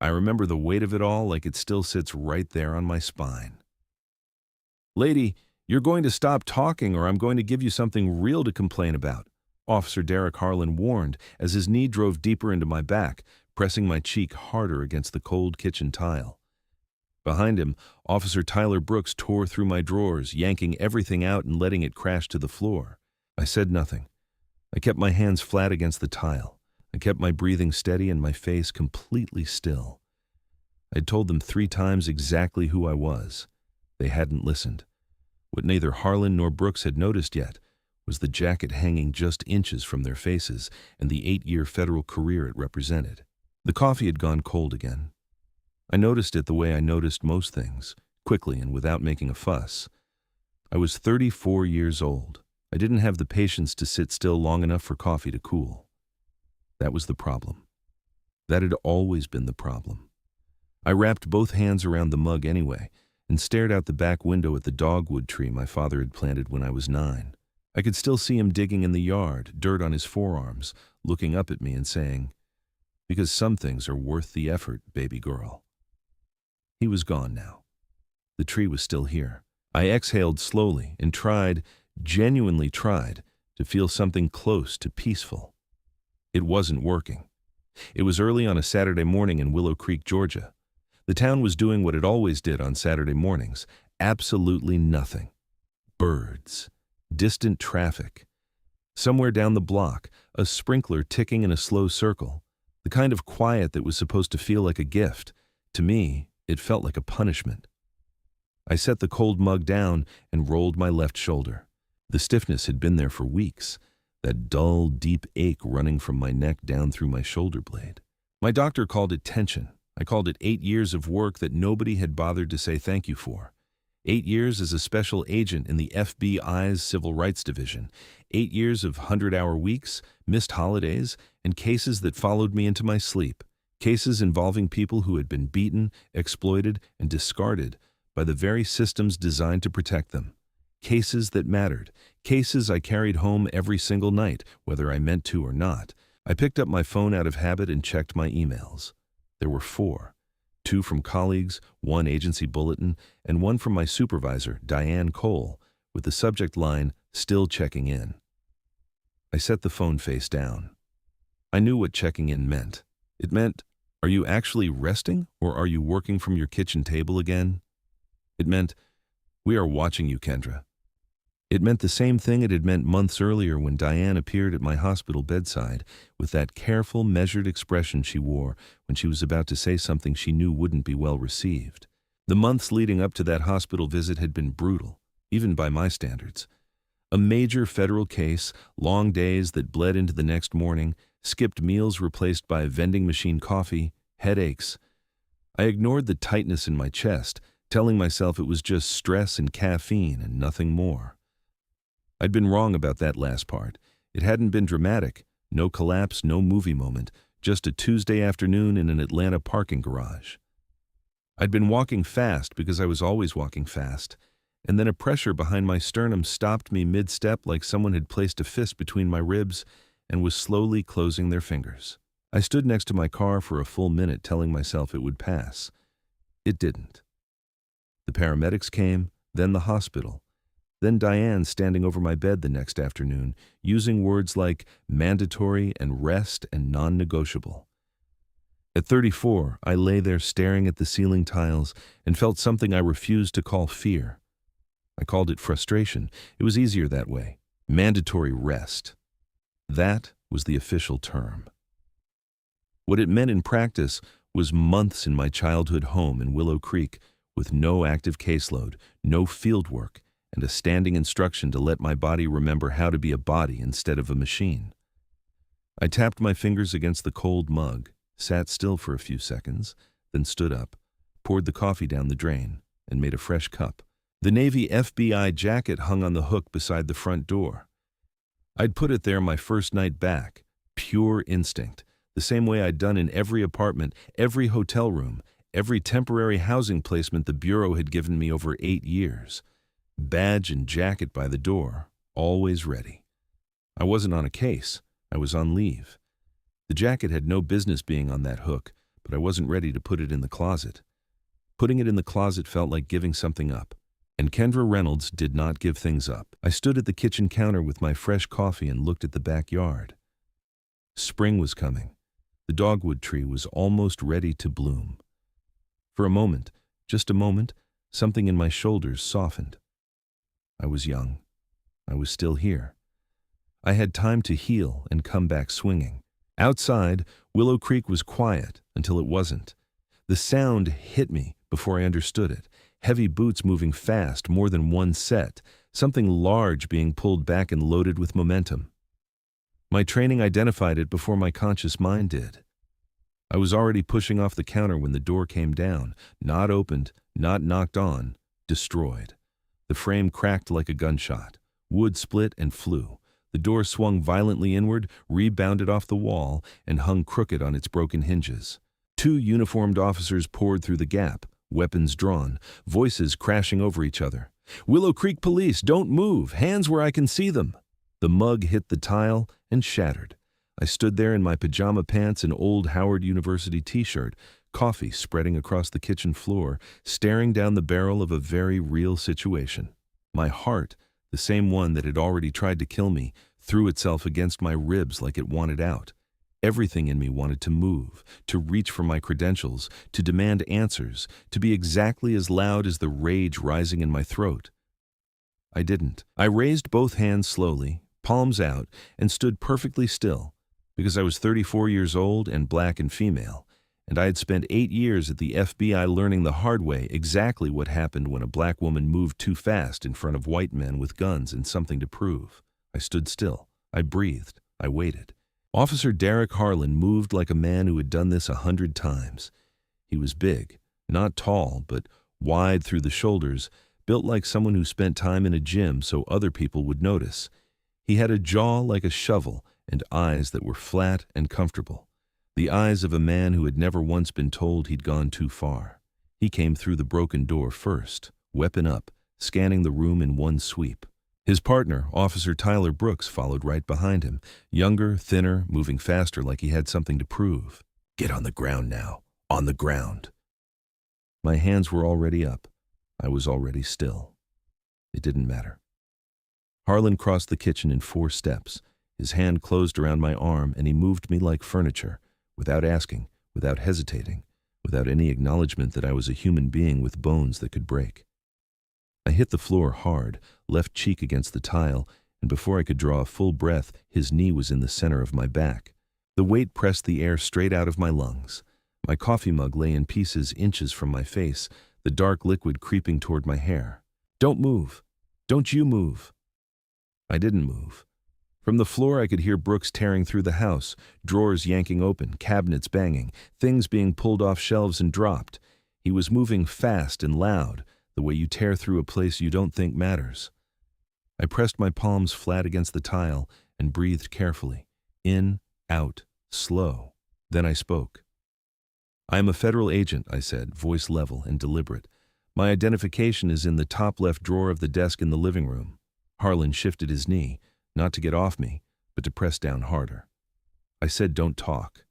I remember the weight of it all like it still sits right there on my spine. "Lady, you're going to stop talking or I'm going to give you something real to complain about," Officer Derek Harlan warned as his knee drove deeper into my back, pressing my cheek harder against the cold kitchen tile. Behind him, Officer Tyler Brooks tore through my drawers, yanking everything out and letting it crash to the floor. I said nothing. I kept my hands flat against the tile. I kept my breathing steady and my face completely still. I'd told them 3 times exactly who I was. They hadn't listened. What neither Harlan nor Brooks had noticed yet was the jacket hanging just inches from their faces and the 8-year federal career it represented. The coffee had gone cold again. I noticed it the way I noticed most things, quickly and without making a fuss. I was 34 years old. I didn't have the patience to sit still long enough for coffee to cool. That was the problem. That had always been the problem. I wrapped both hands around the mug anyway and stared out the back window at the dogwood tree my father had planted when I was 9. I could still see him digging in the yard, dirt on his forearms, looking up at me and saying, "Because some things are worth the effort, baby girl." He was gone now. The tree was still here. I exhaled slowly and tried, genuinely tried, to feel something close to peaceful. It wasn't working. It was early on a Saturday morning in Willow Creek, Georgia. The town was doing what it always did on Saturday mornings, absolutely nothing. Birds, distant traffic. Somewhere down the block, a sprinkler ticking in a slow circle, the kind of quiet that was supposed to feel like a gift. To me, it felt like a punishment. I set the cold mug down and rolled my left shoulder. The stiffness had been there for weeks, that dull, deep ache running from my neck down through my shoulder blade. My doctor called it tension. I called it 8 years of work that nobody had bothered to say thank you for. 8 years as a special agent in the FBI's Civil Rights Division. 8 years of 100-hour weeks, missed holidays, and cases that followed me into my sleep. Cases involving people who had been beaten, exploited, and discarded by the very systems designed to protect them. Cases that mattered. Cases I carried home every single night, whether I meant to or not. I picked up my phone out of habit and checked my emails. There were 4. 2 from colleagues, 1 agency bulletin, and 1 from my supervisor, Diane Cole, with the subject line, "Still checking in." I set the phone face down. I knew what checking in meant. It meant, are you actually resting, or are you working from your kitchen table again? It meant, we are watching you, Kendra. It meant the same thing it had meant months earlier when Diane appeared at my hospital bedside with that careful, measured expression she wore when she was about to say something she knew wouldn't be well received. The months leading up to that hospital visit had been brutal, even by my standards. A major federal case, long days that bled into the next morning, skipped meals replaced by vending machine coffee, headaches. I ignored the tightness in my chest, telling myself it was just stress and caffeine and nothing more. I'd been wrong about that last part. It hadn't been dramatic, no collapse, no movie moment, just a Tuesday afternoon in an Atlanta parking garage. I'd been walking fast because I was always walking fast, and then a pressure behind my sternum stopped me mid-step like someone had placed a fist between my ribs and was slowly closing their fingers. I stood next to my car for a full minute telling myself it would pass. It didn't. The paramedics came, then the hospital. Then Diane standing over my bed the next afternoon, using words like mandatory and rest and non-negotiable. At 34, I lay there staring at the ceiling tiles and felt something I refused to call fear. I called it frustration. It was easier that way. Mandatory rest. That was the official term. What it meant in practice was months in my childhood home in Willow Creek with no active caseload, no field work, and a standing instruction to let my body remember how to be a body instead of a machine. I tapped my fingers against the cold mug, sat still for a few seconds, then stood up, poured the coffee down the drain, and made a fresh cup. The Navy FBI jacket hung on the hook beside the front door. I'd put it there my first night back, pure instinct, the same way I'd done in every apartment, every hotel room, every temporary housing placement the Bureau had given me over 8 years. Badge and jacket by the door, always ready. I wasn't on a case. I was on leave. The jacket had no business being on that hook, but I wasn't ready to put it in the closet. Putting it in the closet felt like giving something up. And Kendra Reynolds did not give things up. I stood at the kitchen counter with my fresh coffee and looked at the backyard. Spring was coming. The dogwood tree was almost ready to bloom. For a moment, just a moment, something in my shoulders softened. I was young. I was still here. I had time to heal and come back swinging. Outside, Willow Creek was quiet until it wasn't. The sound hit me before I understood it. Heavy boots moving fast, more than one set, something large being pulled back and loaded with momentum. My training identified it before my conscious mind did. I was already pushing off the counter when the door came down, not opened, not knocked on, destroyed. The frame cracked like a gunshot. Wood split and flew. The door swung violently inward, rebounded off the wall, and hung crooked on its broken hinges. 2 uniformed officers poured through the gap, weapons drawn, voices crashing over each other. "Willow Creek Police, don't move! Hands where I can see them!" The mug hit the tile and shattered. I stood there in my pajama pants and old Howard University t-shirt, coffee spreading across the kitchen floor, staring down the barrel of a very real situation. My heart, the same one that had already tried to kill me, threw itself against my ribs like it wanted out. Everything in me wanted to move, to reach for my credentials, to demand answers, to be exactly as loud as the rage rising in my throat. I didn't. I raised both hands slowly, palms out, and stood perfectly still, because I was 34 years old and black and female, and I had spent 8 years at the FBI learning the hard way exactly what happened when a black woman moved too fast in front of white men with guns and something to prove. I stood still. I breathed. I waited. Officer Derek Harlan moved like a man who had done this 100 times. He was big, not tall, but wide through the shoulders, built like someone who spent time in a gym so other people would notice. He had a jaw like a shovel and eyes that were flat and comfortable. The eyes of a man who had never once been told he'd gone too far. He came through the broken door first, weapon up, scanning the room in one sweep. His partner, Officer Tyler Brooks, followed right behind him, younger, thinner, moving faster like he had something to prove. "Get on the ground now. On the ground." My hands were already up. I was already still. It didn't matter. Harlan crossed the kitchen in 4 steps. His hand closed around my arm and he moved me like furniture, without asking, without hesitating, without any acknowledgement that I was a human being with bones that could break. I hit the floor hard, left cheek against the tile, and before I could draw a full breath, his knee was in the center of my back. The weight pressed the air straight out of my lungs. My coffee mug lay in pieces inches from my face, the dark liquid creeping toward my hair. "Don't move. Don't you move." I didn't move. From the floor I could hear Brooks tearing through the house, drawers yanking open, cabinets banging, things being pulled off shelves and dropped. He was moving fast and loud, the way you tear through a place you don't think matters. I pressed my palms flat against the tile and breathed carefully. In, out, slow. Then I spoke. "I am a federal agent," I said, voice level and deliberate. "My identification is in the top left drawer of the desk in the living room." Harlan shifted his knee, not to get off me, but to press down harder. I said, "Don't talk."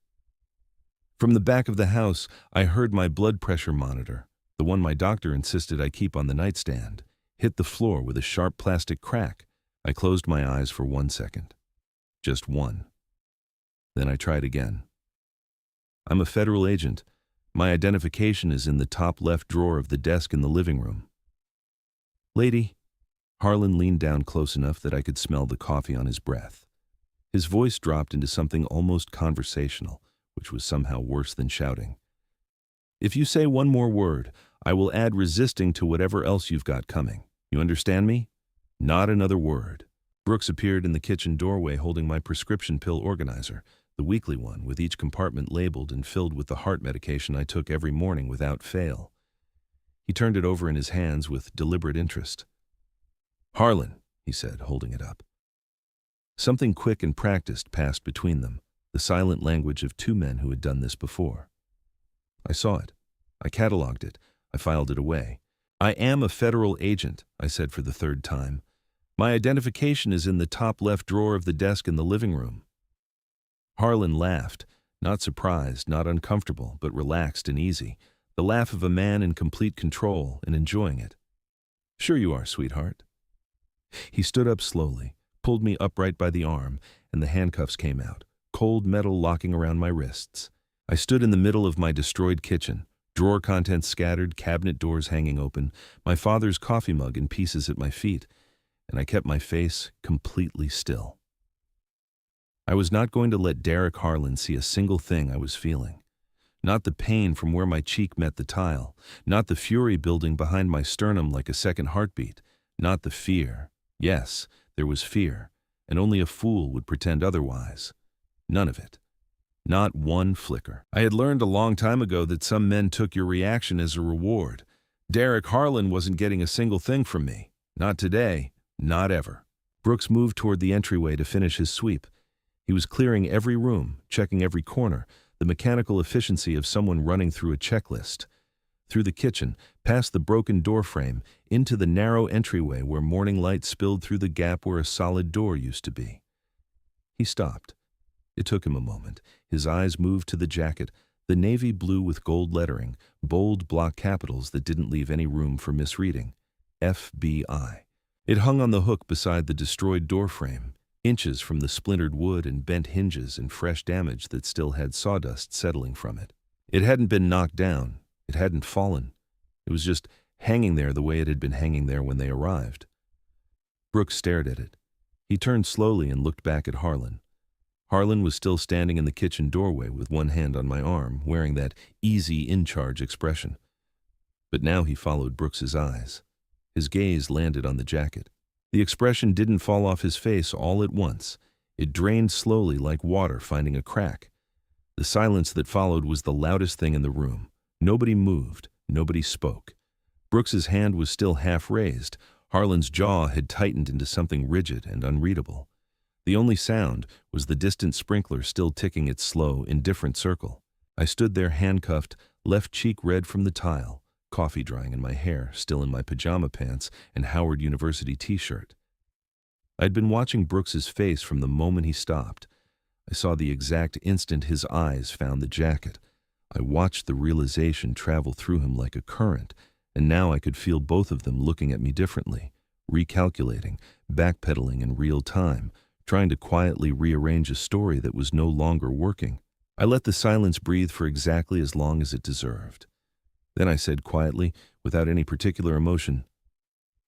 From the back of the house, I heard my blood pressure monitor, the one my doctor insisted I keep on the nightstand, hit the floor with a sharp plastic crack. I closed my eyes for 1 second. Just one. Then I tried again. "I'm a federal agent. My identification is in the top left drawer of the desk in the living room." "Lady." Harlan leaned down close enough that I could smell the coffee on his breath. His voice dropped into something almost conversational, which was somehow worse than shouting. "If you say one more word, I will add resisting to whatever else you've got coming. You understand me? Not another word." Brooks appeared in the kitchen doorway holding my prescription pill organizer, the weekly one, with each compartment labeled and filled with the heart medication I took every morning without fail. He turned it over in his hands with deliberate interest. "Harlan," he said, holding it up. Something quick and practiced passed between them, the silent language of 2 men who had done this before. I saw it. I cataloged it. I filed it away. "I am a federal agent," I said for the 3rd time. "My identification is in the top left drawer of the desk in the living room." Harlan laughed, Not surprised, not uncomfortable, but relaxed and easy. The laugh of a man in complete control and enjoying it. "Sure you are, sweetheart." He stood up slowly, pulled me upright by the arm, and the handcuffs came out, cold metal locking around my wrists. I stood in the middle of my destroyed kitchen, drawer contents scattered, cabinet doors hanging open, my father's coffee mug in pieces at my feet, and I kept my face completely still. I was not going to let Derek Harlan see a single thing I was feeling. Not the pain from where my cheek met the tile, not the fury building behind my sternum like a second heartbeat, not the fear. Yes, there was fear, and only a fool would pretend otherwise. None of it. Not one flicker. I had learned a long time ago that some men took your reaction as a reward. Derek Harlan wasn't getting a single thing from me. Not today, not ever. Brooks moved toward the entryway to finish his sweep. He was clearing every room, checking every corner, the mechanical efficiency of someone running through a checklist. Through the kitchen, past the broken door frame, into the narrow entryway where morning light spilled through the gap where a solid door used to be. He stopped. It took him a moment. His eyes moved to the jacket, the navy blue with gold lettering, bold block capitals that didn't leave any room for misreading. FBI. It hung on the hook beside the destroyed door frame, inches from the splintered wood and bent hinges and fresh damage that still had sawdust settling from it. It hadn't been knocked down. It hadn't fallen. It was just hanging there the way it had been hanging there when they arrived. Brooks stared at it. He turned slowly and looked back at Harlan. Harlan was still standing in the kitchen doorway with one hand on my arm, wearing that easy in-charge expression. But now he followed Brooks's eyes. His gaze landed on the jacket. The expression didn't fall off his face all at once. It drained slowly like water finding a crack. The silence that followed was the loudest thing in the room. Nobody moved. Nobody spoke. Brooks's hand was still half raised. Harlan's jaw had tightened into something rigid and unreadable. The only sound was the distant sprinkler still ticking its slow, indifferent circle. I stood there handcuffed, left cheek red from the tile, coffee drying in my hair, still in my pajama pants and Howard University t-shirt. I'd been watching Brooks's face from the moment he stopped. I saw the exact instant his eyes found the jacket. I watched the realization travel through him like a current, and now I could feel both of them looking at me differently, recalculating, backpedaling in real time, trying to quietly rearrange a story that was no longer working. I let the silence breathe for exactly as long as it deserved. Then I said quietly, without any particular emotion,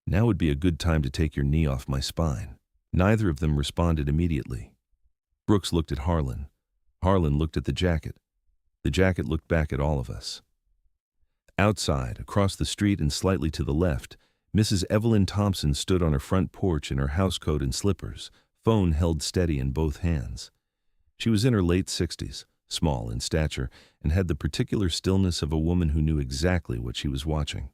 "Now would be a good time to take your knee off my spine." Neither of them responded immediately. Brooks looked at Harlan. Harlan looked at the jacket. The jacket looked back at all of us. Outside, across the street and slightly to the left, Mrs. Evelyn Thompson stood on her front porch in her housecoat and slippers, phone held steady in both hands. She was in her late 60s, small in stature, and had the particular stillness of a woman who knew exactly what she was watching.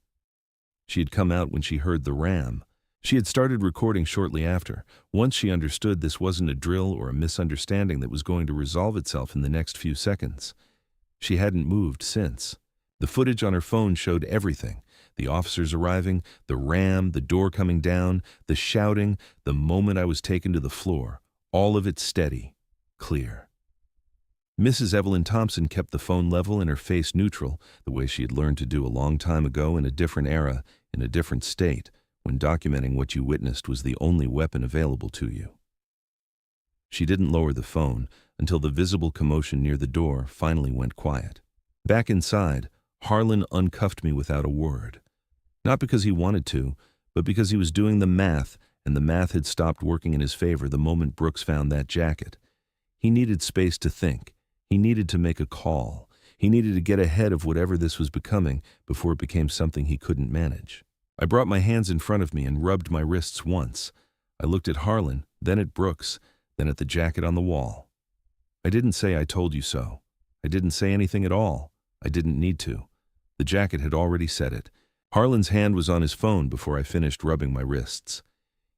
She had come out when she heard the ram. She had started recording shortly after. Once she understood this wasn't a drill or a misunderstanding that was going to resolve itself in the next few seconds. She hadn't moved since. The footage on her phone showed everything. The officers arriving, the ram, the door coming down, the shouting, the moment I was taken to the floor. All of it steady, clear. Mrs. Evelyn Thompson kept the phone level and her face neutral, the way she had learned to do a long time ago in a different era, in a different state, when documenting what you witnessed was the only weapon available to you. She didn't lower the phone until the visible commotion near the door finally went quiet. Back inside, Harlan uncuffed me without a word. Not because he wanted to, but because he was doing the math, and the math had stopped working in his favor the moment Brooks found that jacket. He needed space to think. He needed to make a call. He needed to get ahead of whatever this was becoming before it became something he couldn't manage. I brought my hands in front of me and rubbed my wrists once. I looked at Harlan, then at Brooks, then at the jacket on the wall. I didn't say I told you so. I didn't say anything at all. I didn't need to. The jacket had already said it. Harlan's hand was on his phone before I finished rubbing my wrists.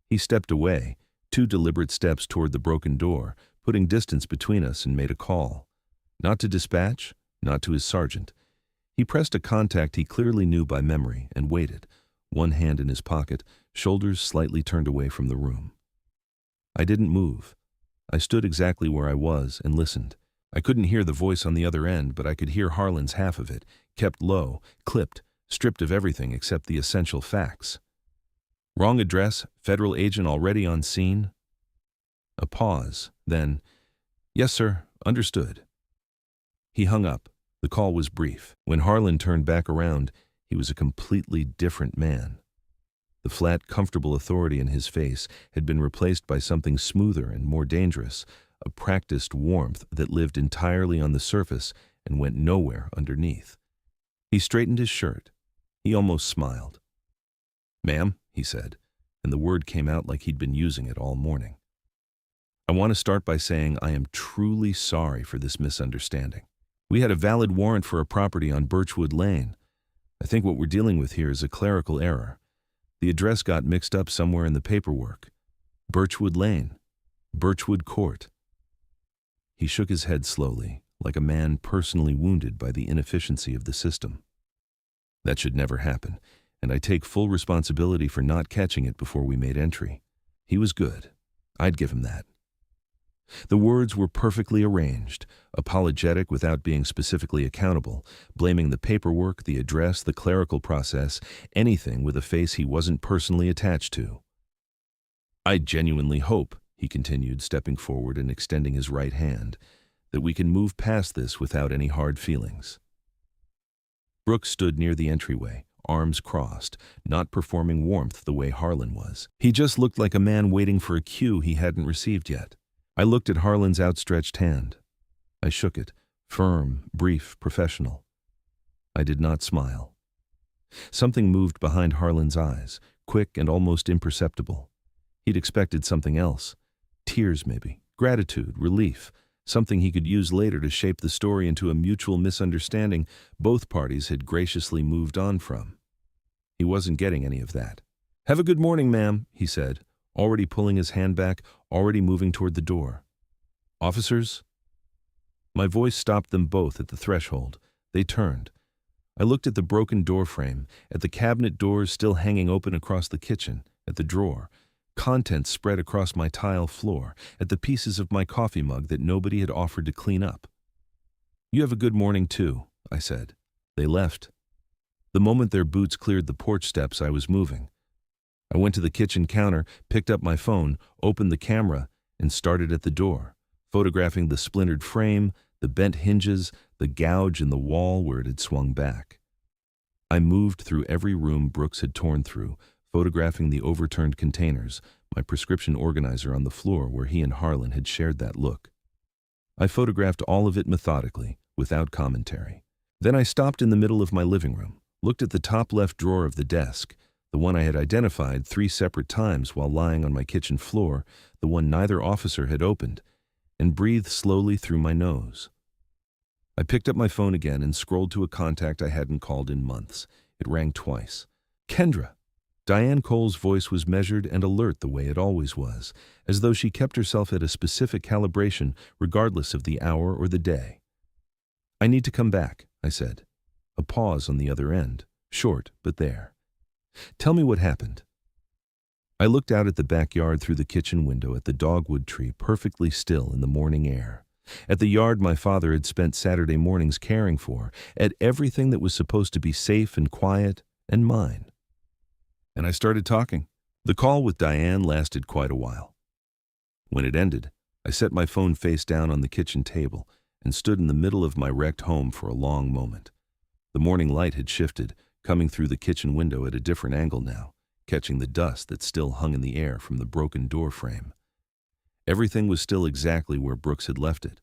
He stepped away, 2 deliberate steps toward the broken door, putting distance between us, and made a call. Not to dispatch, not to his sergeant. He pressed a contact he clearly knew by memory and waited, one hand in his pocket, shoulders slightly turned away from the room. I didn't move. I stood exactly where I was and listened. I couldn't hear the voice on the other end, but I could hear Harlan's half of it, kept low, clipped, stripped of everything except the essential facts. Wrong address, federal agent already on scene. A pause, then, "Yes, sir, understood." He hung up. The call was brief. When Harlan turned back around, he was a completely different man. The flat, comfortable authority in his face had been replaced by something smoother and more dangerous, a practiced warmth that lived entirely on the surface and went nowhere underneath. He straightened his shirt. He almost smiled. "Ma'am," he said, and the word came out like he'd been using it all morning. "I want to start by saying I am truly sorry for this misunderstanding. We had a valid warrant for a property on Birchwood Lane. I think what we're dealing with here is a clerical error. The address got mixed up somewhere in the paperwork. Birchwood Lane. Birchwood Court." He shook his head slowly, like a man personally wounded by the inefficiency of the system. "That should never happen, and I take full responsibility for not catching it before we made entry. He was good. I'd give him that." The words were perfectly arranged, apologetic without being specifically accountable, blaming the paperwork, the address, the clerical process, anything with a face he wasn't personally attached to. "I genuinely hope," he continued, stepping forward and extending his right hand, "that we can move past this without any hard feelings." Brooks stood near the entryway, arms crossed, not performing warmth the way Harlan was. He just looked like a man waiting for a cue he hadn't received yet. I looked at Harlan's outstretched hand. I shook it, firm, brief, professional. I did not smile. Something moved behind Harlan's eyes, quick and almost imperceptible. He'd expected something else. Tears, maybe. Gratitude, relief. Something he could use later to shape the story into a mutual misunderstanding both parties had graciously moved on from. He wasn't getting any of that. "Have a good morning, ma'am," he said, already pulling his hand back, already moving toward the door. "Officers?" My voice stopped them both at the threshold. They turned. I looked at the broken door frame, at the cabinet doors still hanging open across the kitchen, at the drawer, contents spread across my tile floor, at the pieces of my coffee mug that nobody had offered to clean up. "You have a good morning, too," I said. They left. The moment their boots cleared the porch steps, I was moving. I went to the kitchen counter, picked up my phone, opened the camera, and started at the door, photographing the splintered frame, the bent hinges, the gouge in the wall where it had swung back. I moved through every room Brooks had torn through, photographing the overturned containers, my prescription organizer on the floor where he and Harlan had shared that look. I photographed all of it methodically, without commentary. Then I stopped in the middle of my living room, looked at the top left drawer of the desk, the one I had identified 3 separate times while lying on my kitchen floor, the one neither officer had opened, and breathed slowly through my nose. I picked up my phone again and scrolled to a contact I hadn't called in months. It rang twice. "Kendra!" Diane Cole's voice was measured and alert the way it always was, as though she kept herself at a specific calibration regardless of the hour or the day. "I need to come back," I said. A pause on the other end, short but there. "Tell me what happened." I looked out at the backyard through the kitchen window at the dogwood tree perfectly still in the morning air, at the yard my father had spent Saturday mornings caring for, at everything that was supposed to be safe and quiet and mine. And I started talking. The call with Diane lasted quite a while. When it ended, I set my phone face down on the kitchen table and stood in the middle of my wrecked home for a long moment. The morning light had shifted, coming through the kitchen window at a different angle now, catching the dust that still hung in the air from the broken door frame. Everything was still exactly where Brooks had left it.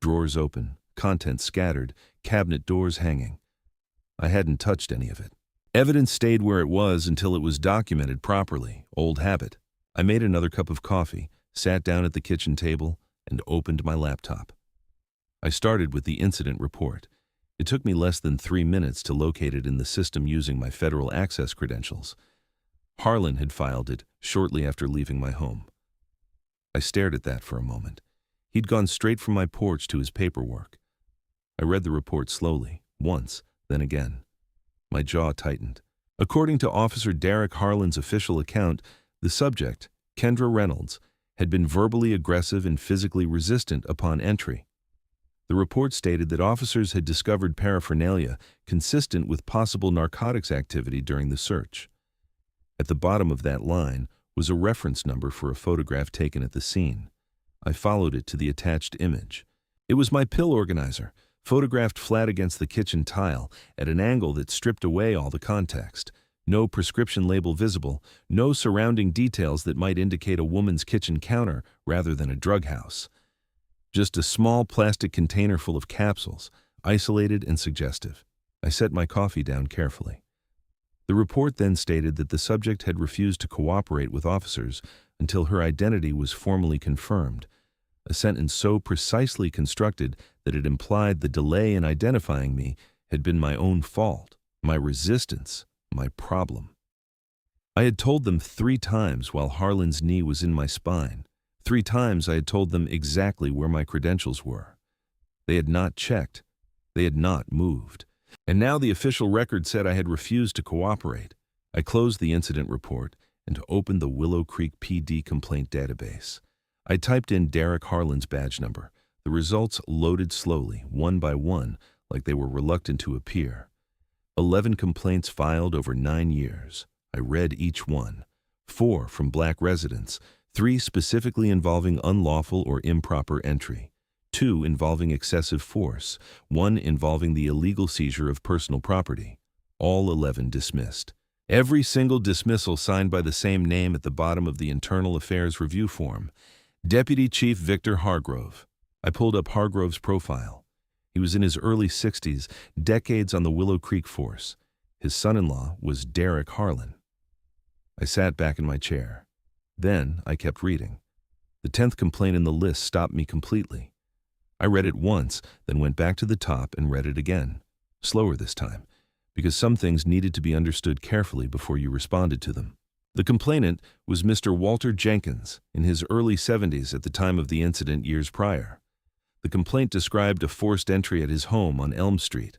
Drawers open, contents scattered, cabinet doors hanging. I hadn't touched any of it. Evidence stayed where it was until it was documented properly, old habit. I made another cup of coffee, sat down at the kitchen table, and opened my laptop. I started with the incident report. It took me less than 3 minutes to locate it in the system using my federal access credentials. Harlan had filed it shortly after leaving my home. I stared at that for a moment. He'd gone straight from my porch to his paperwork. I read the report slowly, once, then again. My jaw tightened. According to Officer Derek Harlan's official account, the subject, Kendra Reynolds, had been verbally aggressive and physically resistant upon entry. The report stated that officers had discovered paraphernalia consistent with possible narcotics activity during the search. At the bottom of that line was a reference number for a photograph taken at the scene. I followed it to the attached image. It was my pill organizer, photographed flat against the kitchen tile at an angle that stripped away all the context. No prescription label visible, no surrounding details that might indicate a woman's kitchen counter rather than a drug house. Just a small plastic container full of capsules, isolated and suggestive. I set my coffee down carefully. The report then stated that the subject had refused to cooperate with officers until her identity was formally confirmed, a sentence so precisely constructed that it implied the delay in identifying me had been my own fault, my resistance, my problem. I had told them 3 times while Harlan's knee was in my spine. 3 times I had told them exactly where my credentials were. They had not checked. They had not moved. And now the official record said I had refused to cooperate. I closed the incident report and opened the Willow Creek PD complaint database. I typed in Derek Harlan's badge number. The results loaded slowly, one by one, like they were reluctant to appear. 11 complaints filed over 9 years. I read each one. 4 from black residents, 3 specifically involving unlawful or improper entry, 2 involving excessive force, 1 involving the illegal seizure of personal property. All 11 dismissed. Every single dismissal signed by the same name at the bottom of the Internal Affairs Review form. Deputy Chief Victor Hargrove. I pulled up Hargrove's profile. He was in his early 60s, decades on the Willow Creek force. His son-in-law was Derek Harlan. I sat back in my chair. Then I kept reading. The 10th complaint in the list stopped me completely. I read it once, then went back to the top and read it again. Slower this time, because some things needed to be understood carefully before you responded to them. The complainant was Mr. Walter Jenkins, in his early 70s at the time of the incident years prior. The complaint described a forced entry at his home on Elm Street.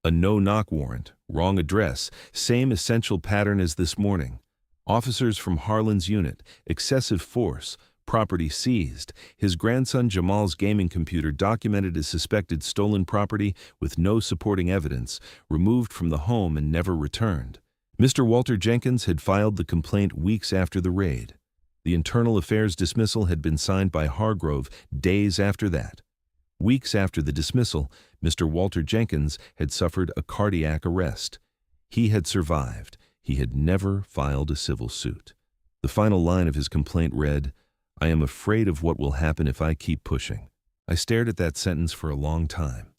A no-knock warrant, wrong address, same essential pattern as this morning. Officers from Harlan's unit, excessive force, property seized. His grandson Jamal's gaming computer documented as suspected stolen property with no supporting evidence, removed from the home and never returned. Mr. Walter Jenkins had filed the complaint weeks after the raid. The Internal Affairs dismissal had been signed by Hargrove days after that. Weeks after the dismissal, Mr. Walter Jenkins had suffered a cardiac arrest. He had survived. He had never filed a civil suit. The final line of his complaint read, "I am afraid of what will happen if I keep pushing." I stared at that sentence for a long time.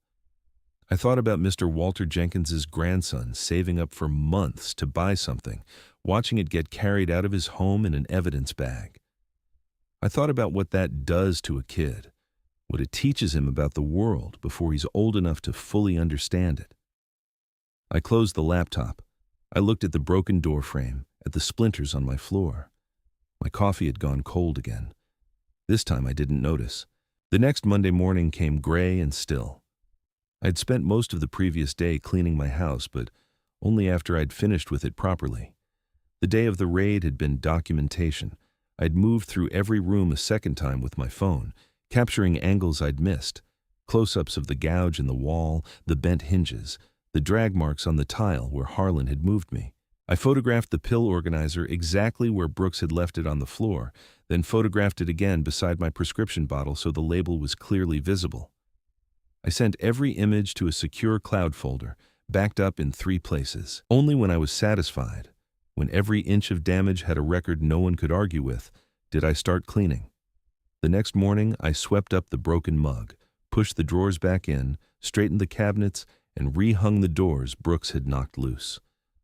I thought about Mr. Walter Jenkins's grandson saving up for months to buy something, watching it get carried out of his home in an evidence bag. I thought about what that does to a kid, what it teaches him about the world before he's old enough to fully understand it. I closed the laptop. I looked at the broken door frame, at the splinters on my floor. My coffee had gone cold again. This time I didn't notice. The next Monday morning came gray and still. I'd spent most of the previous day cleaning my house, but only after I'd finished with it properly. The day of the raid had been documentation. I'd moved through every room a second time with my phone, capturing angles I'd missed, close-ups of the gouge in the wall, the bent hinges, the drag marks on the tile where Harlan had moved me. I photographed the pill organizer exactly where Brooks had left it on the floor, then photographed it again beside my prescription bottle so the label was clearly visible. I sent every image to a secure cloud folder, backed up in 3 places. Only when I was satisfied, when every inch of damage had a record no one could argue with, did I start cleaning. The next morning, I swept up the broken mug, pushed the drawers back in, straightened the cabinets, and rehung the doors Brooks had knocked loose.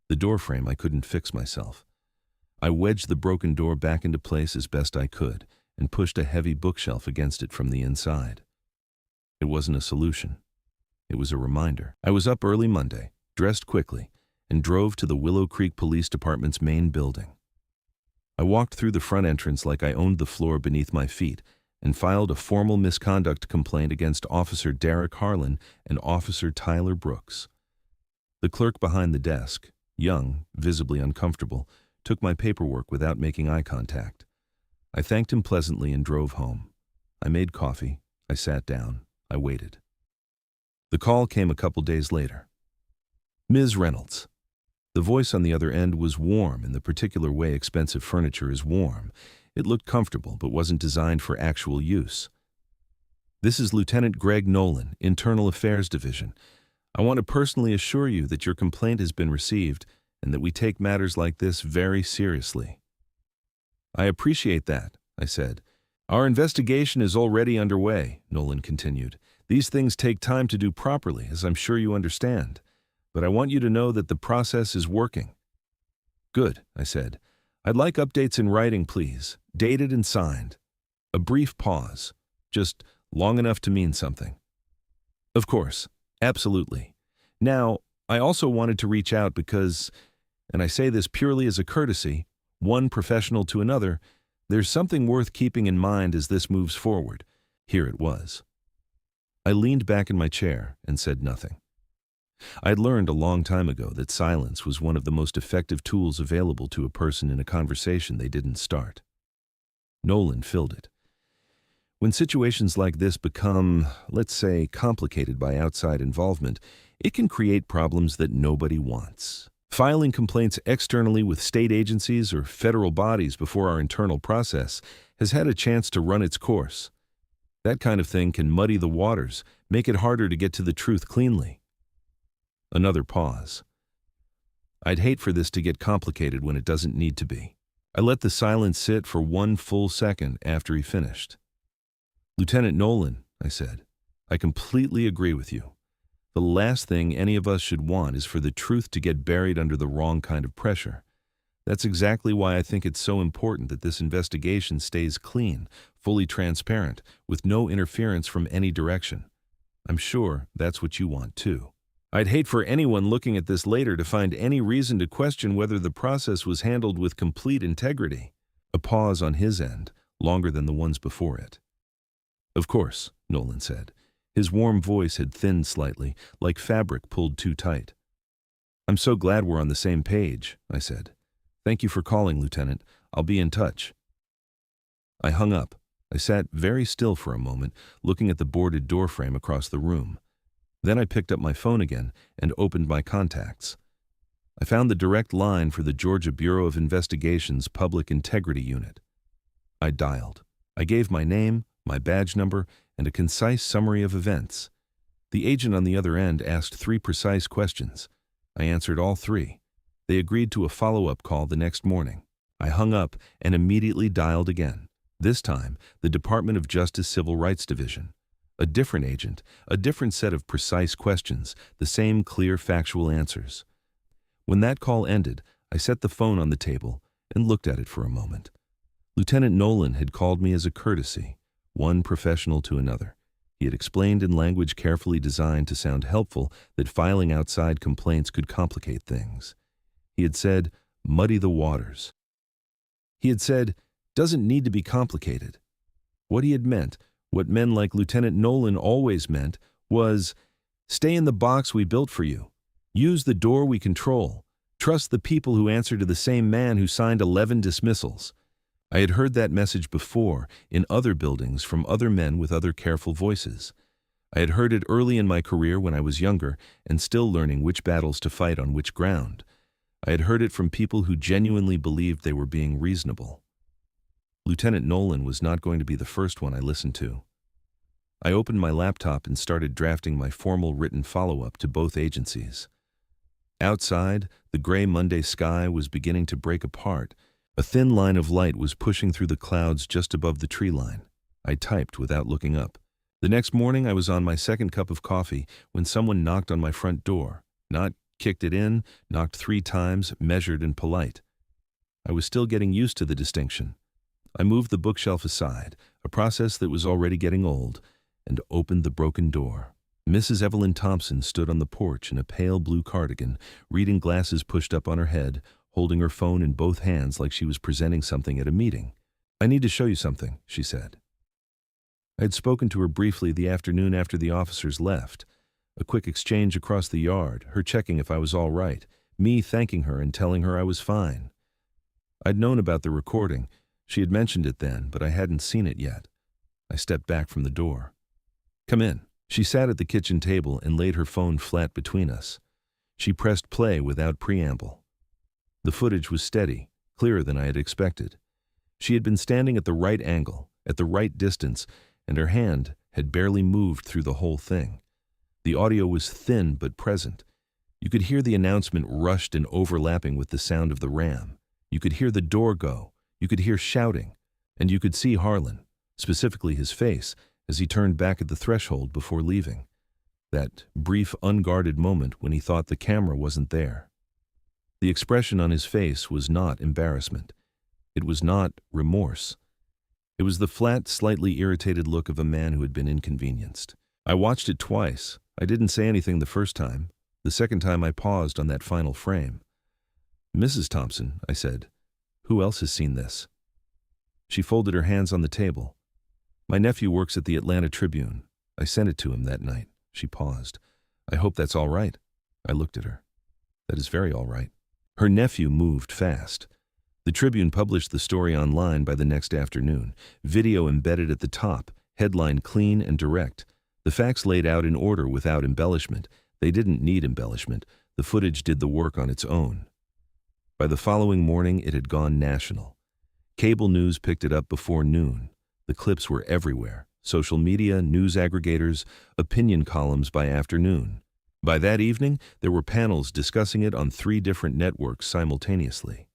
The door frame I couldn't fix myself. I wedged the broken door back into place as best I could and pushed a heavy bookshelf against it from the inside. It wasn't a solution. It was a reminder. I was up early Monday, dressed quickly, and drove to the Willow Creek Police Department's main building. I walked through the front entrance like I owned the floor beneath my feet and filed a formal misconduct complaint against Officer Derek Harlan and Officer Tyler Brooks. The clerk behind the desk, young, visibly uncomfortable, took my paperwork without making eye contact. I thanked him pleasantly and drove home. I made coffee. I sat down. I waited. The call came a couple days later. Ms. Reynolds. The voice on the other end was warm in the particular way expensive furniture is warm. It looked comfortable but wasn't designed for actual use. This is Lieutenant Greg Nolan, Internal Affairs Division. I want to personally assure you that your complaint has been received and that we take matters like this very seriously. I appreciate that, I said. Our investigation is already underway, Nolan continued. These things take time to do properly, as I'm sure you understand. But I want you to know that the process is working. Good, I said. I'd like updates in writing, please, dated and signed. A brief pause, just long enough to mean something. Of course, absolutely. Now, I also wanted to reach out because, and I say this purely as a courtesy, one professional to another, there's something worth keeping in mind as this moves forward. Here it was. I leaned back in my chair and said nothing. I'd learned a long time ago that silence was one of the most effective tools available to a person in a conversation they didn't start. Nolan filled it. When situations like this become, let's say, complicated by outside involvement, it can create problems that nobody wants. Filing complaints externally with state agencies or federal bodies before our internal process has had a chance to run its course. That kind of thing can muddy the waters, make it harder to get to the truth cleanly. Another pause. I'd hate for this to get complicated when it doesn't need to be. I let the silence sit for one full second after he finished. Lieutenant Nolan, I said, I completely agree with you. The last thing any of us should want is for the truth to get buried under the wrong kind of pressure. That's exactly why I think it's so important that this investigation stays clean, fully transparent, with no interference from any direction. I'm sure that's what you want too. I'd hate for anyone looking at this later to find any reason to question whether the process was handled with complete integrity. A pause on his end, longer than the ones before it. Of course, Nolan said. His warm voice had thinned slightly, like fabric pulled too tight. I'm so glad we're on the same page, I said. Thank you for calling, Lieutenant. I'll be in touch. I hung up. I sat very still for a moment, looking at the boarded doorframe across the room. Then I picked up my phone again and opened my contacts. I found the direct line for the Georgia Bureau of Investigation's Public Integrity Unit. I dialed. I gave my name, my badge number, and a concise summary of events. The agent on the other end asked 3 precise questions. I answered all 3. They agreed to a follow-up call the next morning. I hung up and immediately dialed again. This time, the Department of Justice Civil Rights Division. A different agent, a different set of precise questions, the same clear factual answers. When that call ended, I set the phone on the table and looked at it for a moment. Lieutenant Nolan had called me as a courtesy, one professional to another. He had explained in language carefully designed to sound helpful that filing outside complaints could complicate things. He had said, muddy the waters. He had said, doesn't need to be complicated. What he had meant, what men like Lieutenant Nolan always meant, was, stay in the box we built for you. Use the door we control. Trust the people who answer to the same man who signed 11 dismissals. I had heard that message before, in other buildings, from other men with other careful voices. I had heard it early in my career when I was younger and still learning which battles to fight on which ground. I had heard it from people who genuinely believed they were being reasonable. Lieutenant Nolan was not going to be the first one I listened to. I opened my laptop and started drafting my formal written follow-up to both agencies. Outside, the gray Monday sky was beginning to break apart. A thin line of light was pushing through the clouds just above the tree line. I typed without looking up. The next morning, I was on my second cup of coffee when someone knocked on my front door. Not kicked it in, knocked 3 times, measured and polite. I was still getting used to the distinction. I moved the bookshelf aside, a process that was already getting old, and opened the broken door. Mrs. Evelyn Thompson stood on the porch in a pale blue cardigan, reading glasses pushed up on her head, holding her phone in both hands like she was presenting something at a meeting. I need to show you something, she said. I had spoken to her briefly the afternoon after the officers left. A quick exchange across the yard, her checking if I was all right, me thanking her and telling her I was fine. I'd known about the recording. She had mentioned it then, but I hadn't seen it yet. I stepped back from the door. Come in, She sat at the kitchen table and laid her phone flat between us. She pressed play without preamble. The footage was steady, clearer than I had expected. She had been standing at the right angle, at the right distance, and her hand had barely moved through the whole thing. The audio was thin but present. You could hear the announcement rushed and overlapping with the sound of the ram. You could hear the door go. You could hear shouting. And you could see Harlan, specifically his face, as he turned back at the threshold before leaving. That brief, unguarded moment when he thought the camera wasn't there. The expression on his face was not embarrassment. It was not remorse. It was the flat, slightly irritated look of a man who had been inconvenienced. I watched it twice. I didn't say anything the first time. The second time I paused on that final frame. "Mrs. Thompson," I said, "who else has seen this?" She folded her hands on the table. "My nephew works at the Atlanta Tribune. I sent it to him that night." She paused. "I hope that's all right." I looked at her. "That is very all right." Her nephew moved fast. The Tribune published the story online by the next afternoon. Video embedded at the top, headline clean and direct. The facts laid out in order without embellishment. They didn't need embellishment. The footage did the work on its own. By the following morning, it had gone national. Cable news picked it up before noon. The clips were everywhere. Social media, news aggregators, opinion columns by afternoon. By that evening, there were panels discussing it on 3 different networks simultaneously.